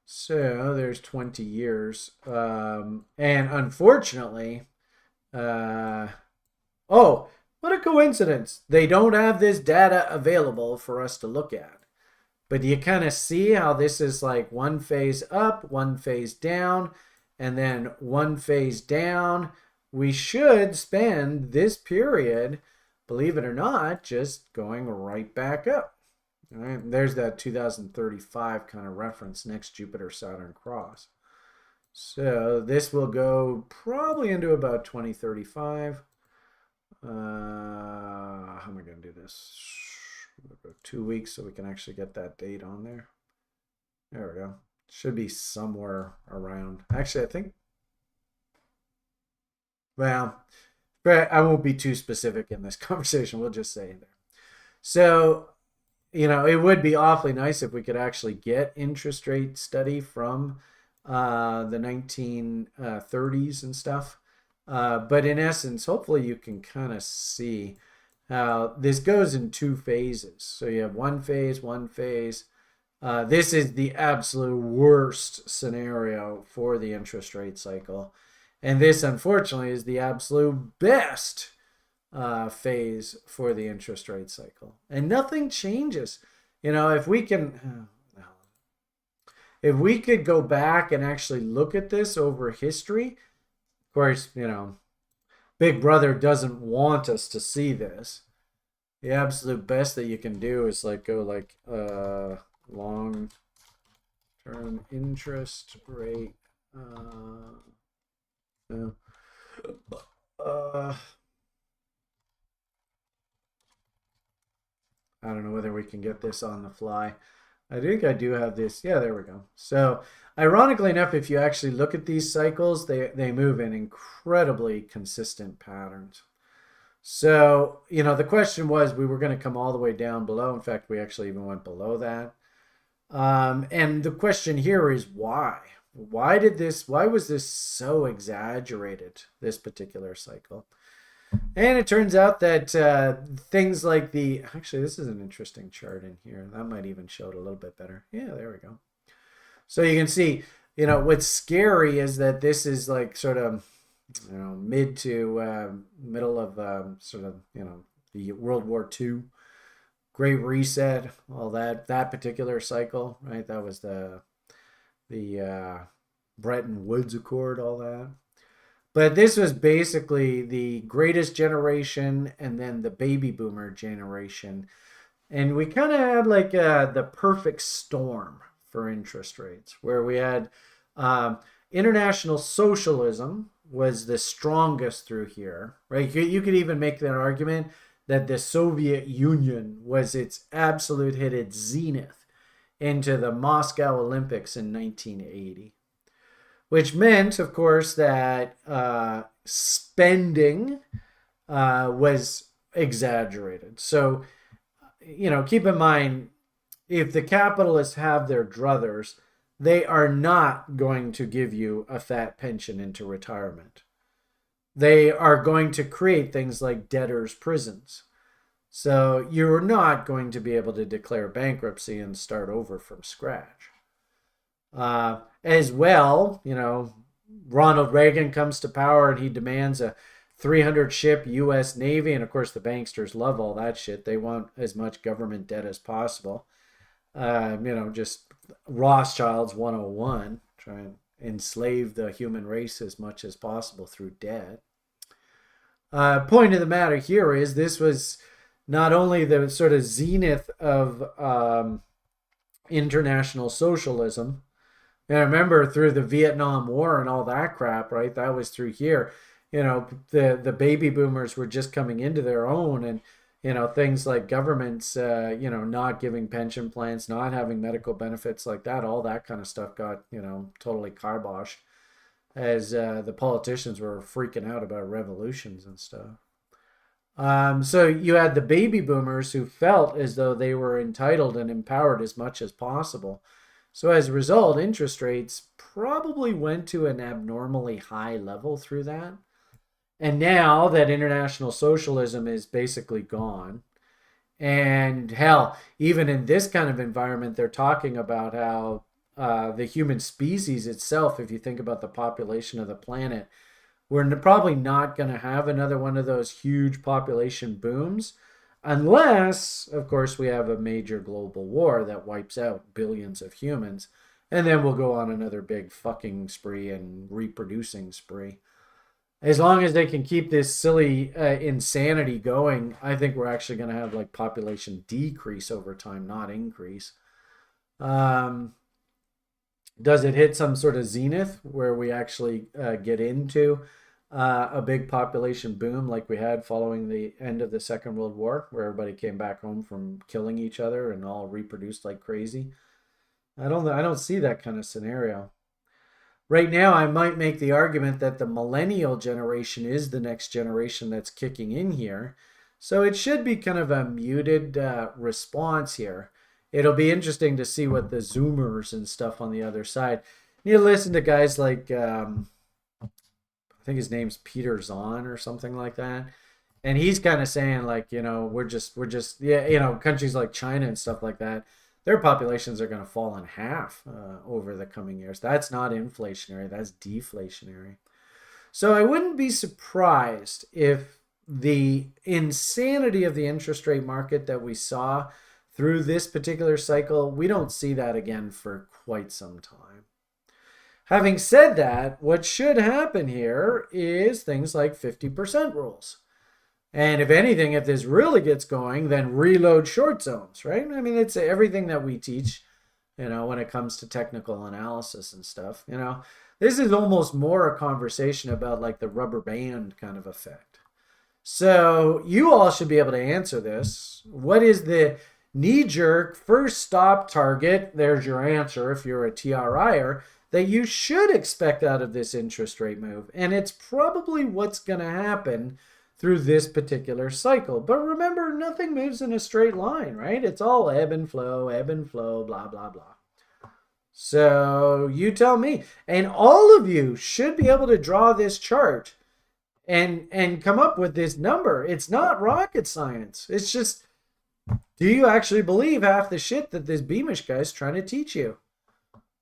So there's 20 years. And unfortunately, oh, what a coincidence. They don't have this data available for us to look at. But you kind of see how this is like one phase up, one phase down, and then one phase down. We should spend this period, believe it or not, just going right back up. All right, there's that 2035 kind of reference, next Jupiter-Saturn cross. So this will go probably into about 2035. How am I going to do this? 2 weeks so we can actually get that date on there. There we go. Should be somewhere around. Actually, I think. Well, but I won't be too specific in this conversation. We'll just say there. So, it would be awfully nice if we could actually get interest rate study from the 1930s and stuff. But in essence, hopefully you can kind of see how this goes in two phases. So you have one phase. This is the absolute worst scenario for the interest rate cycle. And this, unfortunately, is the absolute best phase for the interest rate cycle. And nothing changes. If we could go back and actually look at this over history, of course, Big Brother doesn't want us to see this. The absolute best that you can do is go long-term interest rate. I don't know whether we can get this on the fly. I think I do have this. Yeah, there we go. So ironically enough, if you actually look at these cycles, they move in incredibly consistent patterns. So, the question was, we were going to come all the way down below. In fact, we actually even went below that. And the question here is why? Why was this so exaggerated, this particular cycle? And it turns out that things like actually, this is an interesting chart in here. That might even show it a little bit better. Yeah, there we go. So you can see, what's scary is that this is like sort of, mid to middle of the World War II, Great Reset, all that particular cycle, right? That was the Bretton Woods Accord, all that. But this was basically the greatest generation and then the baby boomer generation. And we kind of had like the perfect storm for interest rates, where we had international socialism was the strongest through here, right? You could even make that argument that the Soviet Union was its absolute hit its zenith into the Moscow Olympics in 1980. Which meant, of course, that spending was exaggerated. So, keep in mind, if the capitalists have their druthers, they are not going to give you a fat pension into retirement. They are going to create things like debtors' prisons. So you're not going to be able to declare bankruptcy and start over from scratch. As well, Ronald Reagan comes to power and he demands a 300 ship U.S. Navy. And of course, the banksters love all that shit. They want as much government debt as possible. Just Rothschilds 101, try and enslave the human race as much as possible through debt. Point of the matter here is this was not only the sort of zenith of international socialism, And I remember through the Vietnam War and all that crap, right? That was through here. The baby boomers were just coming into their own, and things like governments, not giving pension plans, not having medical benefits like that, all that kind of stuff got totally kiboshed as the politicians were freaking out about revolutions and stuff. So you had the baby boomers who felt as though they were entitled and empowered as much as possible. So as a result, interest rates probably went to an abnormally high level through that. And now that international socialism is basically gone, and hell, even in this kind of environment, they're talking about how the human species itself, if you think about the population of the planet, we're probably not going to have another one of those huge population booms unless, of course, we have a major global war that wipes out billions of humans. And then we'll go on another big fucking spree and reproducing spree. As long as they can keep this silly insanity going, I think we're actually going to have like population decrease over time, not increase. Does it hit some sort of zenith where we actually get into a big population boom like we had following the end of the Second World War, where everybody came back home from killing each other and all reproduced like crazy? I don't see that kind of scenario. Right now, I might make the argument that the millennial generation is the next generation that's kicking in here. So it should be kind of a muted response here. It'll be interesting to see what the Zoomers and stuff on the other side. You listen to guys like, I think his name's Peter Zahn or something like that. And he's kind of saying like, we're just, yeah, countries like China and stuff like that, their populations are going to fall in half over the coming years. That's not inflationary, that's deflationary. So I wouldn't be surprised if the insanity of the interest rate market that we saw through this particular cycle, we don't see that again for quite some time. Having said that, what should happen here is things like 50% rules. And if anything, if this really gets going, then reload short zones, right? I mean, it's everything that we teach, when it comes to technical analysis and stuff. This is almost more a conversation about like the rubber band kind of effect. So you all should be able to answer this. What is the knee-jerk first stop target? There's your answer if you're a TRIer that you should expect out of this interest rate move. And it's probably what's going to happen through this particular cycle. But remember, nothing moves in a straight line, right? It's all ebb and flow, blah, blah, blah. So you tell me. And all of you should be able to draw this chart and come up with this number. It's not rocket science. It's just, do you actually believe half the shit that this Beamish guy's trying to teach you?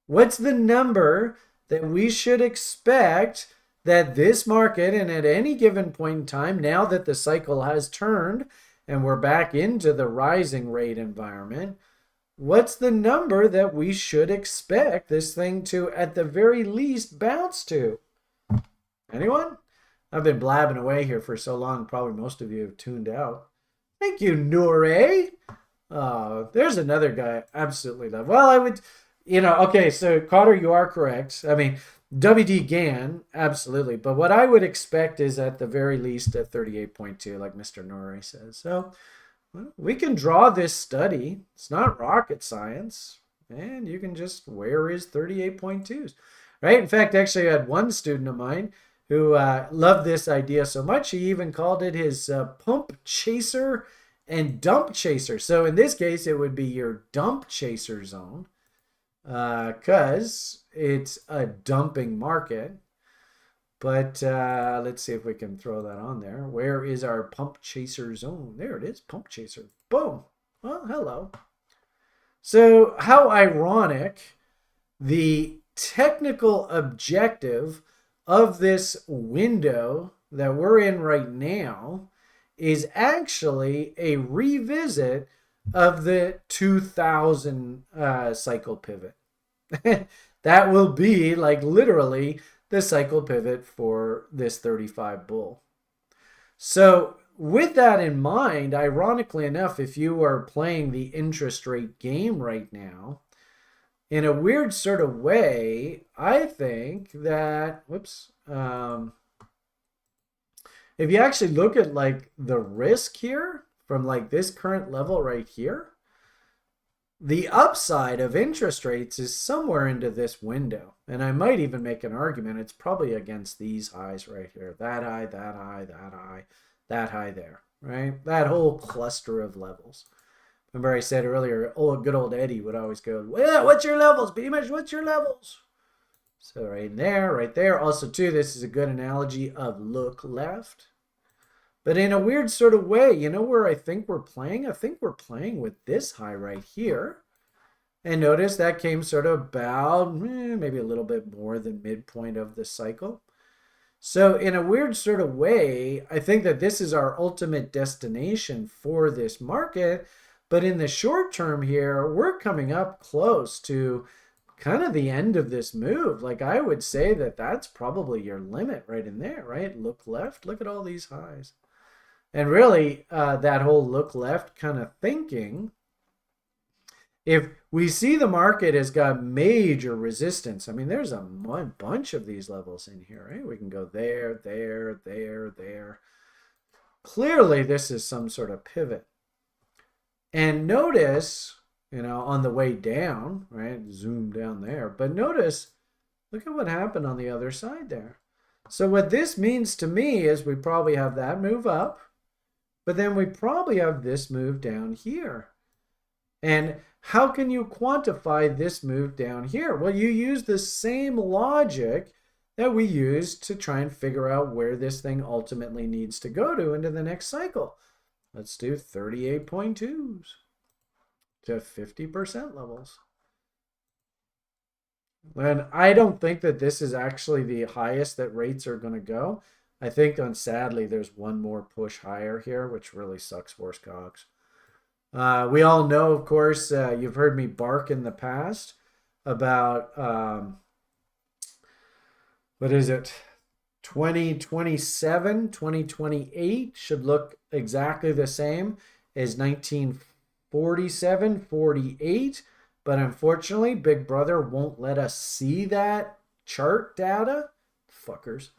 What's the number that we should expect that this market, and at any given point in time, now that the cycle has turned and we're back into the rising rate environment, what's the number that we should expect this thing to, at the very least, bounce to? Anyone? I've been blabbing away here for so long, probably most of you have tuned out. Thank you, Nure. There's another guy I absolutely love. Well, I would, okay, so Cotter, you are correct. I mean, WD Gann, absolutely. But what I would expect is at the very least at 38.2, like Mr. Nuri says. So we can draw this study. It's not rocket science. And you can just, where is 38.2s? Right? In fact, actually, I had one student of mine who loved this idea so much, he even called it his pump chaser and dump chaser. So in this case, it would be your dump chaser zone, because it's a dumping market. But let's see if we can throw that on there. Where is our pump chaser zone? There it is, pump chaser. Boom. Well, hello. So how ironic, the technical objective of this window that we're in right now is actually a revisit of the 2000 cycle pivot. That will be like literally the cycle pivot for this 35 bull. So with that in mind, ironically enough, if you are playing the interest rate game right now, in a weird sort of way, I think that, if you actually look at like the risk here from like this current level right here, the upside of interest rates is somewhere into this window. And I might even make an argument it's probably against these highs right here. That high, that high, that high, that high there, right? That whole cluster of levels. Remember I said earlier, good old Eddie would always go, well, what's your levels, Beamish? What's your levels? So right there. Also, too, this is a good analogy of look left. But in a weird sort of way, you know where I think we're playing? I think we're playing with this high right here. And notice that came sort of about maybe a little bit more than midpoint of the cycle. So in a weird sort of way, I think that this is our ultimate destination for this market. But in the short term here, we're coming up close to kind of the end of this move. Like I would say that that's probably your limit right in there, right? Look left, look at all these highs. And really, that whole look left kind of thinking, if we see the market has got major resistance, I mean, there's a bunch of these levels in here, right? We can go there, there, there, there. Clearly, this is some sort of pivot. And notice, on the way down, right? Zoom down there. But notice, look at what happened on the other side there. So what this means to me is we probably have that move up. But then we probably have this move down here. And how can you quantify this move down here? Well, you use the same logic that we use to try and figure out where this thing ultimately needs to go to into the next cycle. Let's do 38.2s to 50% levels. And I don't think that this is actually the highest that rates are going to go. I think, sadly, there's one more push higher here, which really sucks horse cocks. We all know, of course, you've heard me bark in the past about, 2027, 2028 should look exactly the same as 1947, 48. But unfortunately, Big Brother won't let us see that chart data. Fuckers.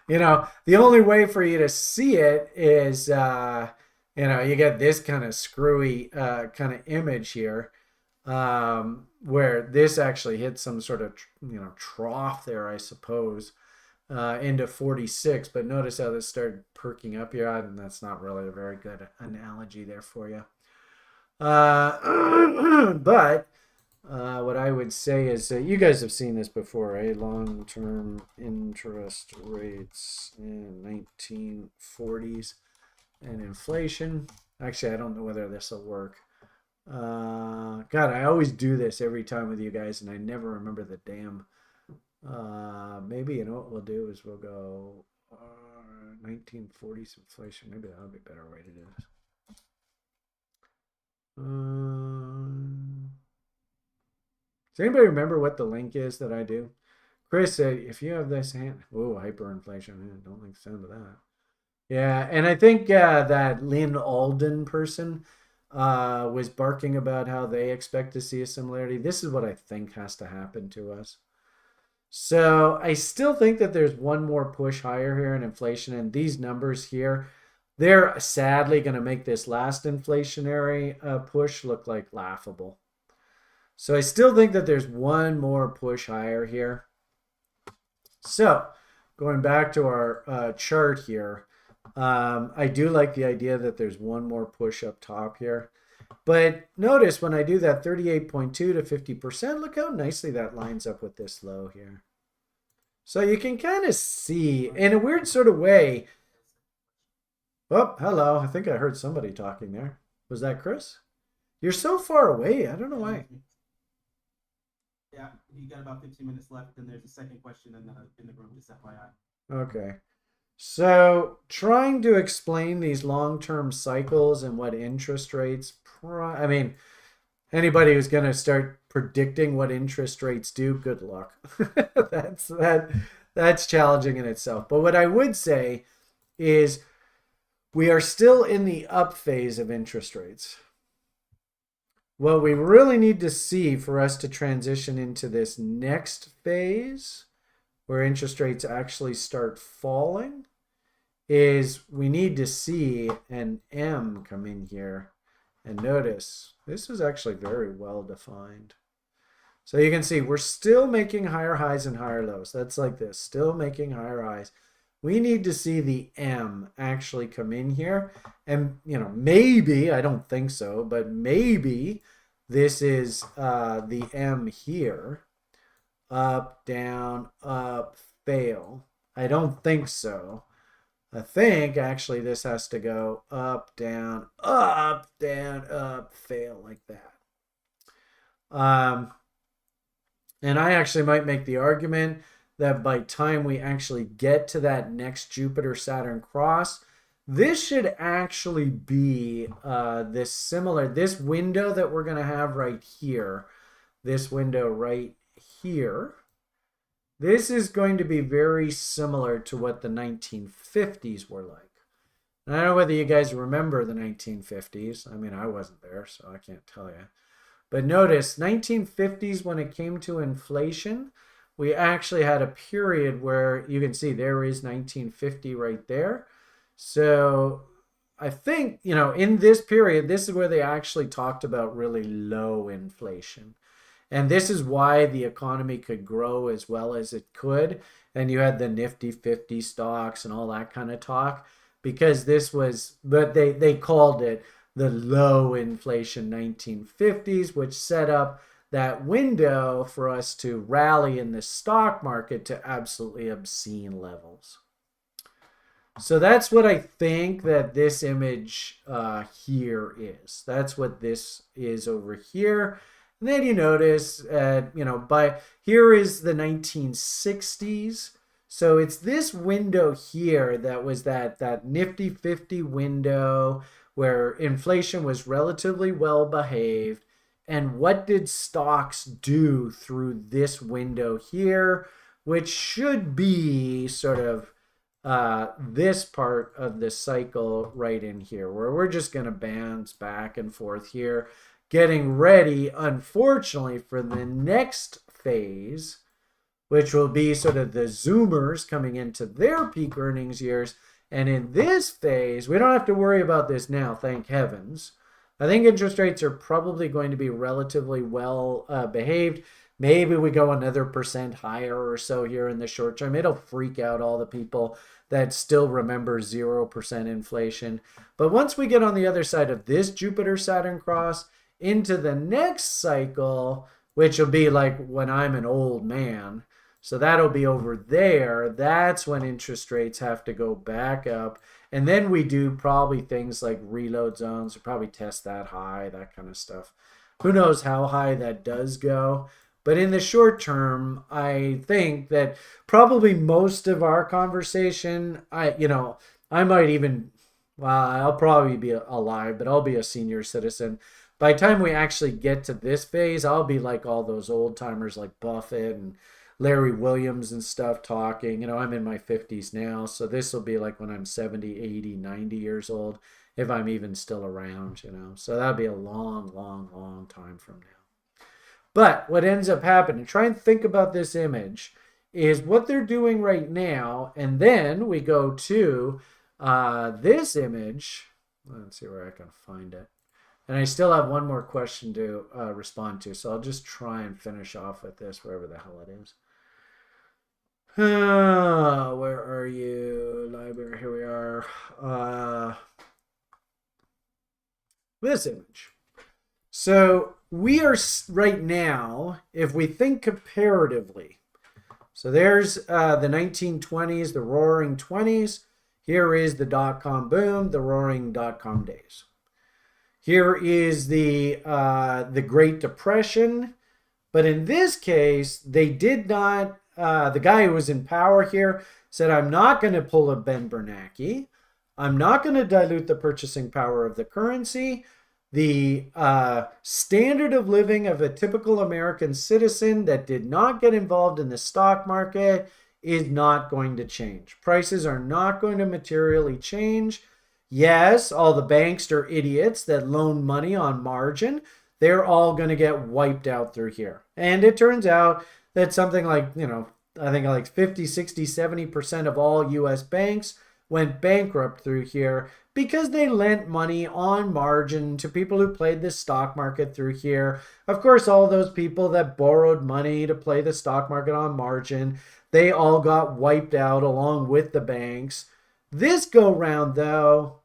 The only way for you to see it is, you get this kind of screwy kind of image here, where this actually hits some sort of, trough there, I suppose, into 46. But notice how this started perking up here, and that's not really a very good analogy there for you. But what I would say is you guys have seen this before, right? Long-term interest rates in 1940s and inflation. Actually, I don't know whether this will work. God, I always do this every time with you guys, and I never remember the damn. Maybe what we'll do is we'll go 1940s inflation. Maybe that'll be a better way to do this. Does anybody remember what the link is that I do? Chris said, if you have this hand, hyperinflation. I don't like the sound of that. Yeah, and I think that Lynn Alden person was barking about how they expect to see a similarity. This is what I think has to happen to us. So I still think that there's one more push higher here in inflation, and these numbers here, they're sadly going to make this last inflationary push look like laughable. So I still think that there's one more push higher here. So going back to our chart here, I do like the idea that there's one more push up top here. But notice when I do that 38.2 to 50%, look how nicely that lines up with this low here. So you can kind of see, in a weird sort of way. Oh, hello. I think I heard somebody talking there. Was that Chris? You're so far away. I don't know why. Yeah, you got about 15 minutes left, and there's a second question in the room, just FYI. Okay. So trying to explain these long-term cycles and what interest rates, anybody who's going to start predicting what interest rates do, good luck. That's challenging in itself. But what I would say is we are still in the up phase of interest rates. what we really need to see for us to transition into this next phase where interest rates actually start falling is we need to see an M come in here. And notice this is actually very well defined. So you can see we're still making higher highs and higher lows. That's like this, still making higher highs. We need to see the M actually come in here. And, you know, maybe, I don't think so, but maybe this is the M here. Up, down, up, fail. I don't think so. I think actually this has to go up, down, fail like that. And I actually might make the argument that by time we actually get to that next Jupiter-Saturn cross, this should actually be this window that we're going to have right here, this window right here. This is going to be very similar to what the 1950s were like. And I don't know whether you guys remember the 1950s. I mean, I wasn't there, so I can't tell you. But notice, 1950s, when it came to inflation, we actually had a period where you can see there is 1950 right there. So I think, you know, in this period, this is where they actually talked about really low inflation. And this is why the economy could grow as well as it could. And you had the Nifty 50 stocks and all that kind of talk, because this was, but they called it the low inflation 1950s, which set up that window for us to rally in the stock market to absolutely obscene levels. So that's what I think that this image here is. That's what this is over here. And then you notice, you know, here is the 1960s. So it's this window here that was that Nifty 50 window where inflation was relatively well behaved. And what did stocks do through this window here, which should be sort of this part of the cycle right in here, where we're just going to bounce back and forth here, getting ready, unfortunately, for the next phase, which will be sort of the Zoomers coming into their peak earnings years. And in this phase, we don't have to worry about this now, thank heavens. I think interest rates are probably going to be relatively well behaved. Maybe we go another % higher or so here in the short term. It'll freak out all the people that still remember 0% inflation. But once we get on the other side of this Jupiter-Saturn cross into the next cycle, which will be like when I'm an old man, so that'll be over there, that's when interest rates have to go back up. And then we do probably things like reload zones, or probably test that high, that kind of stuff. Who knows how high that does go. But in the short term, I think that probably most of our conversation, I might even, well, I'll probably be alive, but I'll be a senior citizen. By the time we actually get to this phase, I'll be like all those old timers like Buffett and Larry Williams and stuff talking. You know, I'm in my 50s now, so this will be like when I'm 70, 80, 90 years old, if I'm even still around, you know. So that'll be a long, long, long time from now. But what ends up happening, try and think about this image, is what they're doing right now, and then we go to this image. Let's see where I can find it. And I still have one more question to respond to, so I'll just try and finish off with this, wherever the hell it is. Where are you? Library, here we are. This image. So we are right now, if we think comparatively, so there's the 1920s, the roaring 20s. Here is the dot-com boom, the roaring dot-com days. Here is the Great Depression. But in this case, they did not, the guy who was in power here said, I'm not going to pull a Ben Bernanke. I'm not going to dilute the purchasing power of the currency. The standard of living of a typical American citizen that did not get involved in the stock market is not going to change. Prices are not going to materially change. Yes, all the banks are idiots that loan money on margin. they're all going to get wiped out through here. And it turns out that something like, I think like 50, 60, 70% of all US banks went bankrupt through here because they lent money on margin to people who played the stock market through here. Of course, all those people that borrowed money to play the stock market on margin, they all got wiped out along with the banks. This go round, though,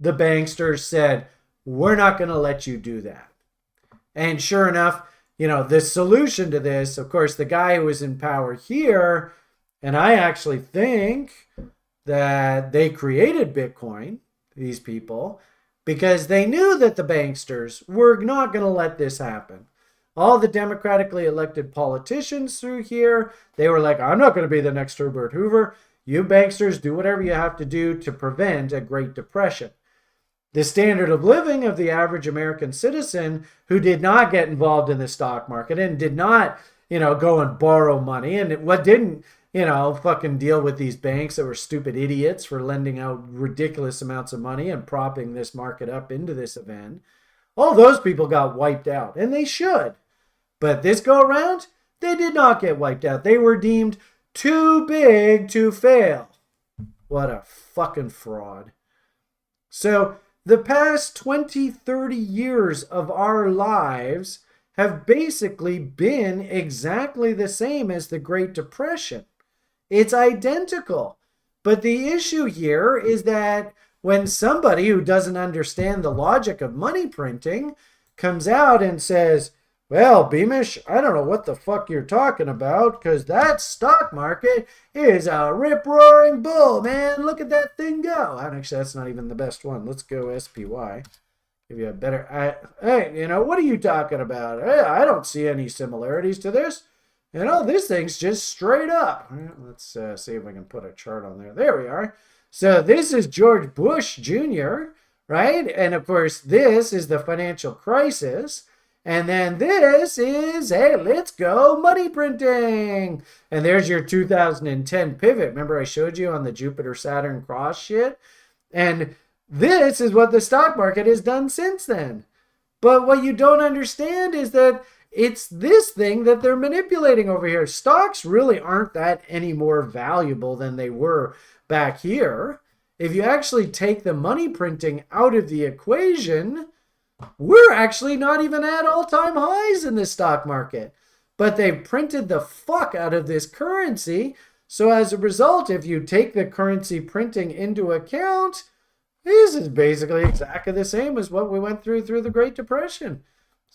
the banksters said, we're not going to let you do that. And sure enough, the solution to this, of course, the guy who was in power here, and I actually think that they created Bitcoin, these people, because they knew that the banksters were not going to let this happen. All the democratically elected politicians through here, they were like, I'm not going to be the next Herbert Hoover. You banksters do whatever you have to do to prevent a Great Depression. The standard of living of the average American citizen who did not get involved in the stock market and did not, go and borrow money and what didn't, fucking deal with these banks that were stupid idiots for lending out ridiculous amounts of money and propping this market up into this event. All those people got wiped out, and they should. But this go around, they did not get wiped out. They were deemed too big to fail. What a fucking fraud. So the past 20, 30 years of our lives have basically been exactly the same as the Great Depression. It's identical. But the issue here is that when somebody who doesn't understand the logic of money printing comes out and says, well, Beamish, I don't know what the fuck you're talking about, because that stock market is a rip-roaring bull, man. Look at that thing go. And actually, that's not even the best one. Let's go SPY. Give you a better... Hey, what are you talking about? Hey, I don't see any similarities to this. This thing's just straight up. Let's see if I can put a chart on there. There we are. So this is George Bush Jr., right? And, of course, this is the financial crisis. And then this is, hey, let's go money printing. And there's your 2010 pivot. Remember I showed you on the Jupiter-Saturn cross shit? And this is what the stock market has done since then. But what you don't understand is that it's this thing that they're manipulating over here. Stocks really aren't that any more valuable than they were back here. If you actually take the money printing out of the equation, we're actually not even at all-time highs in the stock market. But they've printed the fuck out of this currency. So as a result, if you take the currency printing into account, this is basically exactly the same as what we went through the Great Depression.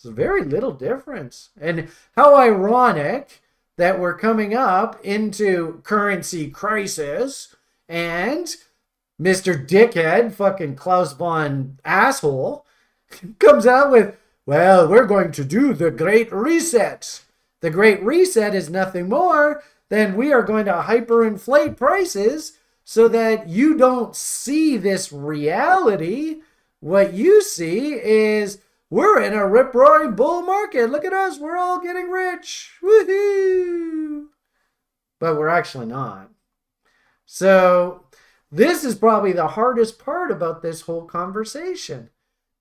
There's very little difference. And how ironic that we're coming up into currency crisis and Mr. Dickhead, fucking Klaus von Asshole, comes out with, well, we're going to do the Great Reset. The Great Reset is nothing more than we are going to hyperinflate prices so that you don't see this reality. What you see is we're in a rip-roaring bull market. Look at us. We're all getting rich. Woohoo! But we're actually not. So this is probably the hardest part about this whole conversation,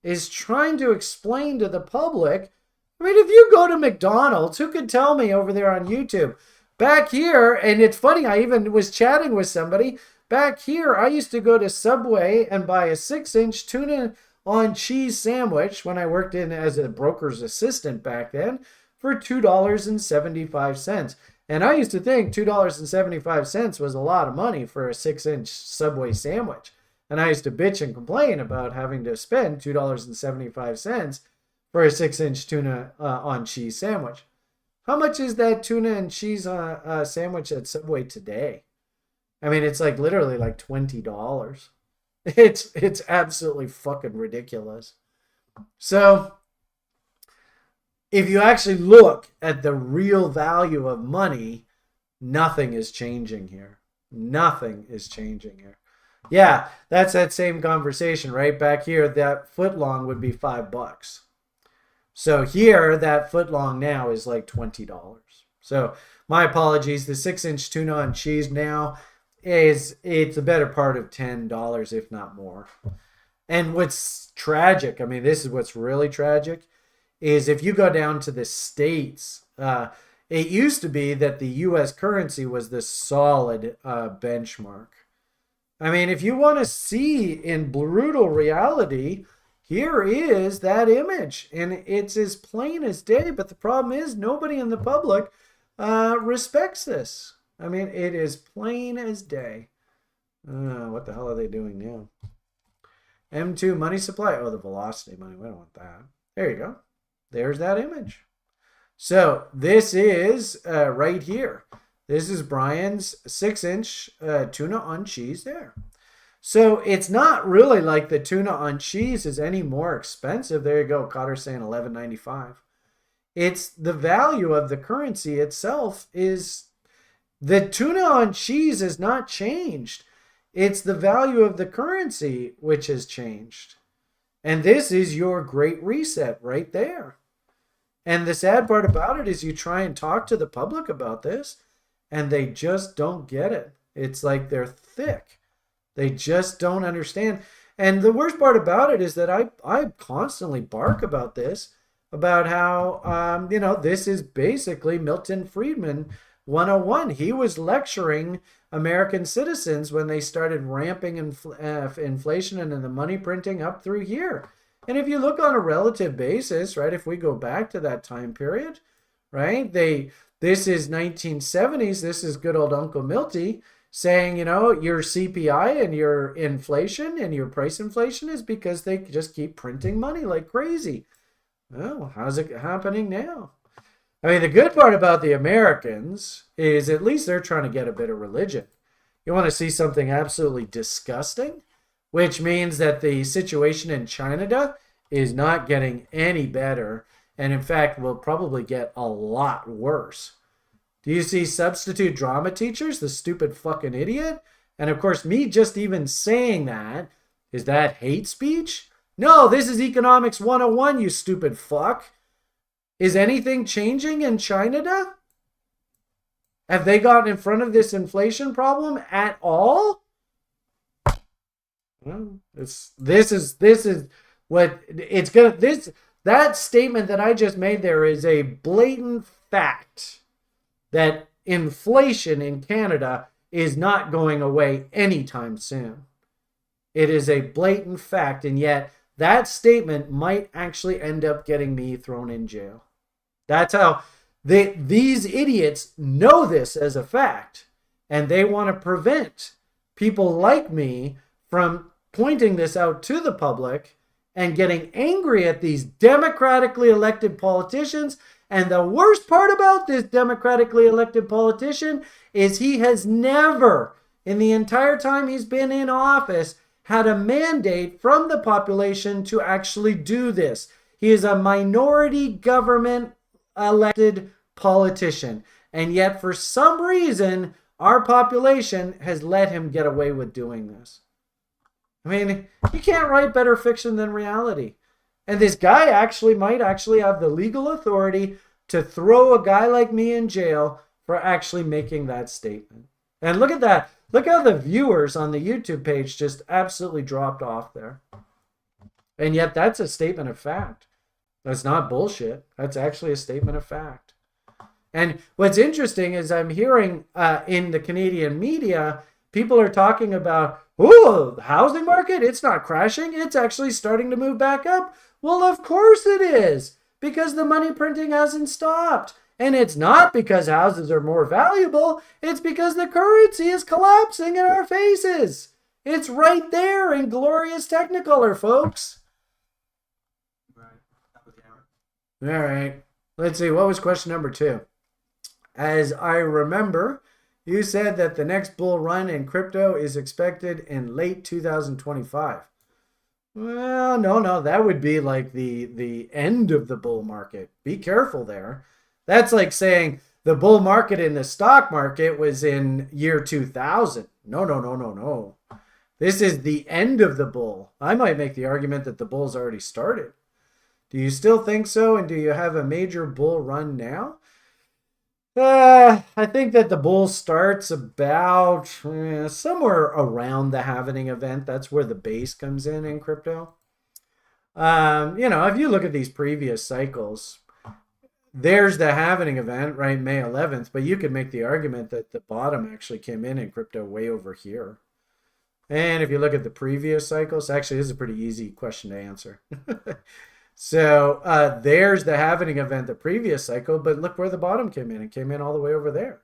is trying to explain to the public. I mean, if you go to McDonald's, who could tell me over there on YouTube? Back here, and it's funny, I even was chatting with somebody. Back here, I used to go to Subway and buy a 6-inch tuna on cheese sandwich when I worked in as a broker's assistant back then for $2.75. And I used to think $2.75 was a lot of money for a 6-inch Subway sandwich. And I used to bitch and complain about having to spend $2.75 for a 6-inch tuna on cheese sandwich. How much is that tuna and cheese sandwich at Subway today? I mean, it's like literally like $20. It's absolutely fucking ridiculous. So if you actually look at the real value of money, nothing is changing here. Nothing is changing here. Yeah, that's that same conversation, right? Back here, that footlong would be $5. So here, that footlong now is like $20. So my apologies. The 6-inch tuna on cheese now it's a better part of $10, if not more. And what's tragic, I mean, this is what's really tragic, is if you go down to the States, it used to be that the U.S. currency was the solid benchmark. I mean, if you want to see in brutal reality, here is that image. And it's as plain as day. But the problem is nobody in the public respects this. I mean, it is plain as day. What the hell are they doing now? M2 money supply. Oh, the velocity money. We don't want that. There you go. There's that image. So this is right here. This is Brian's 6-inch tuna on cheese there. So it's not really like the tuna on cheese is any more expensive. There you go. Cotter saying $11.95. It's the value of the currency itself is the tuna on cheese has not changed. It's the value of the currency which has changed. And this is your great reset right there. And the sad part about it is you try and talk to the public about this and they just don't get it. It's like they're thick. They just don't understand. And the worst part about it is that I constantly bark about this, about how, this is basically Milton Friedman 101. He was lecturing American citizens when they started ramping inflation and the money printing up through here. And if you look on a relative basis, right, if we go back to that time period, right, this is 1970s. This is good old Uncle Milty saying, your CPI and your inflation and your price inflation is because they just keep printing money like crazy. Well, how's it happening now? I mean, the good part about the Americans is at least they're trying to get a bit of religion. You want to see something absolutely disgusting, which means that the situation in China is not getting any better, and in fact will probably get a lot worse. Do you see substitute drama teachers, the stupid fucking idiot? And of course, me just even saying that, is that hate speech? No, this is economics 101, you stupid fuck. Is anything changing in China? Have they gotten in front of this inflation problem at all? Well, that statement that I just made there is a blatant fact that inflation in Canada is not going away anytime soon. It is a blatant fact, and yet that statement might actually end up getting me thrown in jail. That's how these idiots know this as a fact, and they want to prevent people like me from pointing this out to the public and getting angry at these democratically elected politicians. And the worst part about this democratically elected politician is he has never, in the entire time he's been in office, had a mandate from the population to actually do this. He is a minority government elected politician. And yet, for some reason, our population has let him get away with doing this. I mean, you can't write better fiction than reality. And this guy might actually have the legal authority to throw a guy like me in jail for actually making that statement. And look at that. Look how the viewers on the YouTube page just absolutely dropped off there. And yet that's a statement of fact. That's not bullshit. That's actually a statement of fact. And what's interesting is I'm hearing in the Canadian media, people are talking about, the housing market, it's not crashing. It's actually starting to move back up. Well, of course it is, because the money printing hasn't stopped. And it's not because houses are more valuable. It's because the currency is collapsing in our faces. It's right there in glorious Technicolor, folks. All right. Let's see. What was question number 2? As I remember, you said that the next bull run in crypto is expected in late 2025. Well, no. That would be like the end of the bull market. Be careful there. That's like saying the bull market in the stock market was in year 2000. No. This is the end of the bull. I might make the argument that the bull's already started. Do you still think so? And do you have a major bull run now? I think that the bull starts about somewhere around the halvening event. That's where the base comes in crypto. If you look at these previous cycles, there's the halvening event, right, May 11th, but you could make the argument that the bottom actually came in crypto way over here. And if you look at the previous cycles, actually, this is a pretty easy question to answer. So there's the halvening event, the previous cycle, but look where the bottom came in. It came in all the way over there.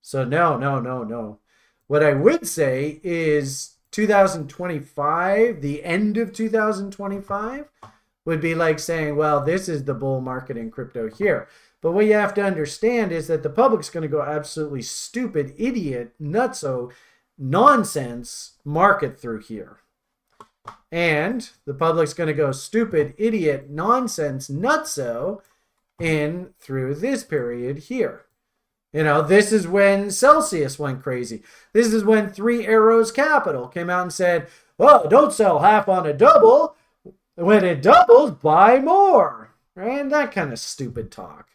So no. What I would say is 2025, the end of 2025, would be like saying, well, this is the bull market in crypto here. But what you have to understand is that the public's going to go absolutely stupid, idiot, nutso, nonsense market through here. And the public's going to go stupid, idiot, nonsense, nutso in through this period here. This is when Celsius went crazy. This is when Three Arrows Capital came out and said, well, don't sell half on a double. When it doubles, buy more. Right? And that kind of stupid talk.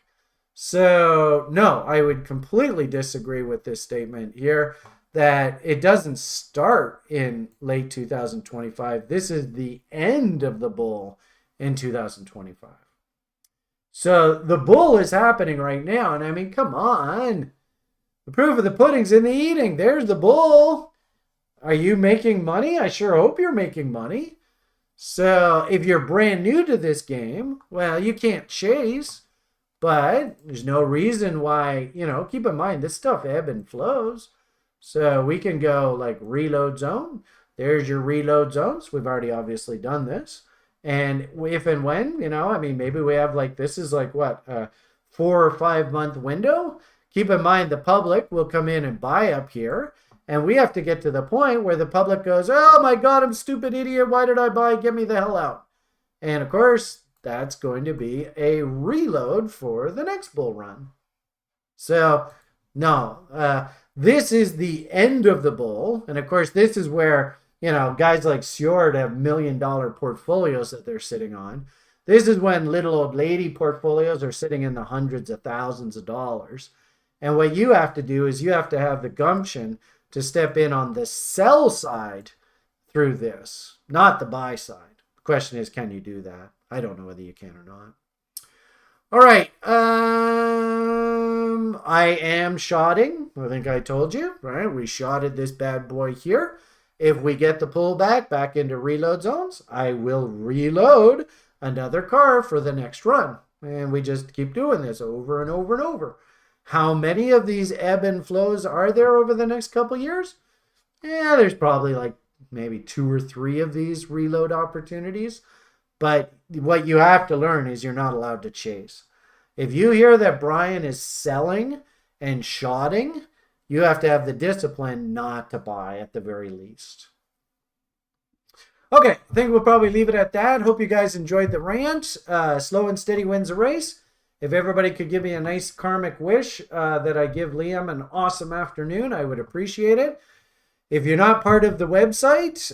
So, no, I would completely disagree with this statement here that it doesn't start in late 2025. This is the end of the bull in 2025. So the bull is happening right now. And I mean, come on. The proof of the pudding's in the eating. There's the bull. Are you making money? I sure hope you're making money. So if you're brand new to this game, well, you can't chase. But there's no reason why, keep in mind, this stuff ebb and flows. So we can go like reload zone. There's your reload zones. We've already obviously done this. And if and when, maybe we have this is what, 4 or 5 month window. Keep in mind the public will come in and buy up here. And we have to get to the point where the public goes, oh my God, I'm a stupid idiot. Why did I buy? Get me the hell out. And of course, that's going to be a reload for the next bull run. So, no, this is the end of the bull. And of course, this is where, guys like Sjord have $1 million portfolios that they're sitting on. This is when little old lady portfolios are sitting in the hundreds of thousands of dollars. And what you have to do is you have to have the gumption to step in on the sell side through this, not the buy side. The question is, can you do that? I don't know whether you can or not. All right. I am shotting. I think I told you, right? We shotted this bad boy here. If we get the pullback back into reload zones, I will reload another car for the next run. And we just keep doing this over and over and over. How many of these ebb and flows are there over the next couple years? Yeah, there's probably maybe 2 or 3 of these reload opportunities. But what you have to learn is you're not allowed to chase. If you hear that Brian is selling and shotting, you have to have the discipline not to buy at the very least. Okay, I think we'll probably leave it at that. Hope you guys enjoyed the rant. Slow and steady wins a race. If everybody could give me a nice karmic wish that I give Liam an awesome afternoon, I would appreciate it. If you're not part of the website,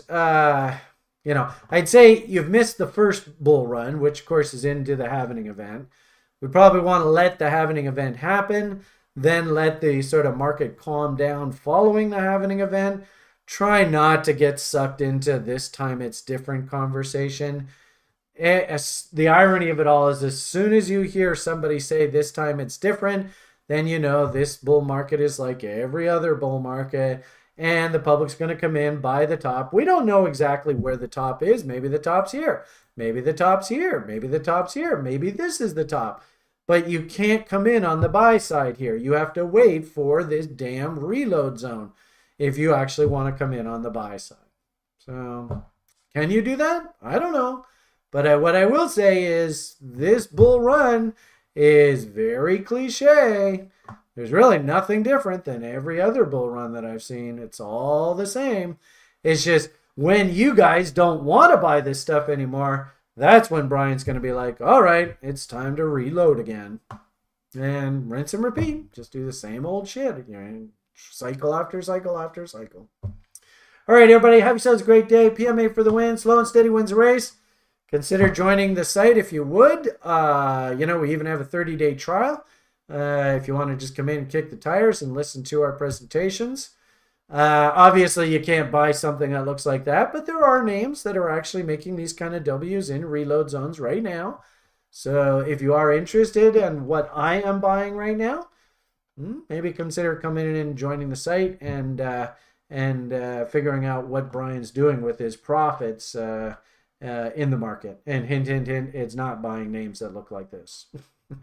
I'd say you've missed the first bull run, which of course is into the halvening event. We probably want to let the halvening event happen, then let the sort of market calm down following the halvening event. Try not to get sucked into this time it's different conversation. The irony of it all is as soon as you hear somebody say this time it's different, then this bull market is like every other bull market. And the public's going to come in, buy the top. We don't know exactly where the top is. Maybe the top's here. Maybe the top's here. Maybe the top's here. Maybe this is the top. But you can't come in on the buy side here. You have to wait for this damn reload zone if you actually want to come in on the buy side. So, can you do that? I don't know. But what I will say is this bull run is very cliche. There's really nothing different than every other bull run that I've seen. It's all the same. It's just when you guys don't want to buy this stuff anymore, that's when Brian's going to be like, all right, it's time to reload again. And rinse and repeat. Just do the same old shit. Cycle after cycle after cycle. All right, everybody, have yourselves a great day. PMA for the win. Slow and steady wins a race. Consider joining the site if you would. We even have a 30-day trial. If you want to just come in and kick the tires and listen to our presentations. Obviously, you can't buy something that looks like that, but there are names that are actually making these kind of W's in reload zones right now. So if you are interested in what I am buying right now, maybe consider coming in and joining the site and figuring out what Brian's doing with his profits in the market. And hint, hint, hint, it's not buying names that look like this.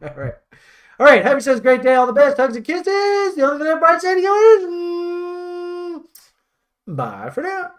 All right. All right. Happy says, great day. All the best. Hugs and kisses. The only thing that Brian said to you is bye for now.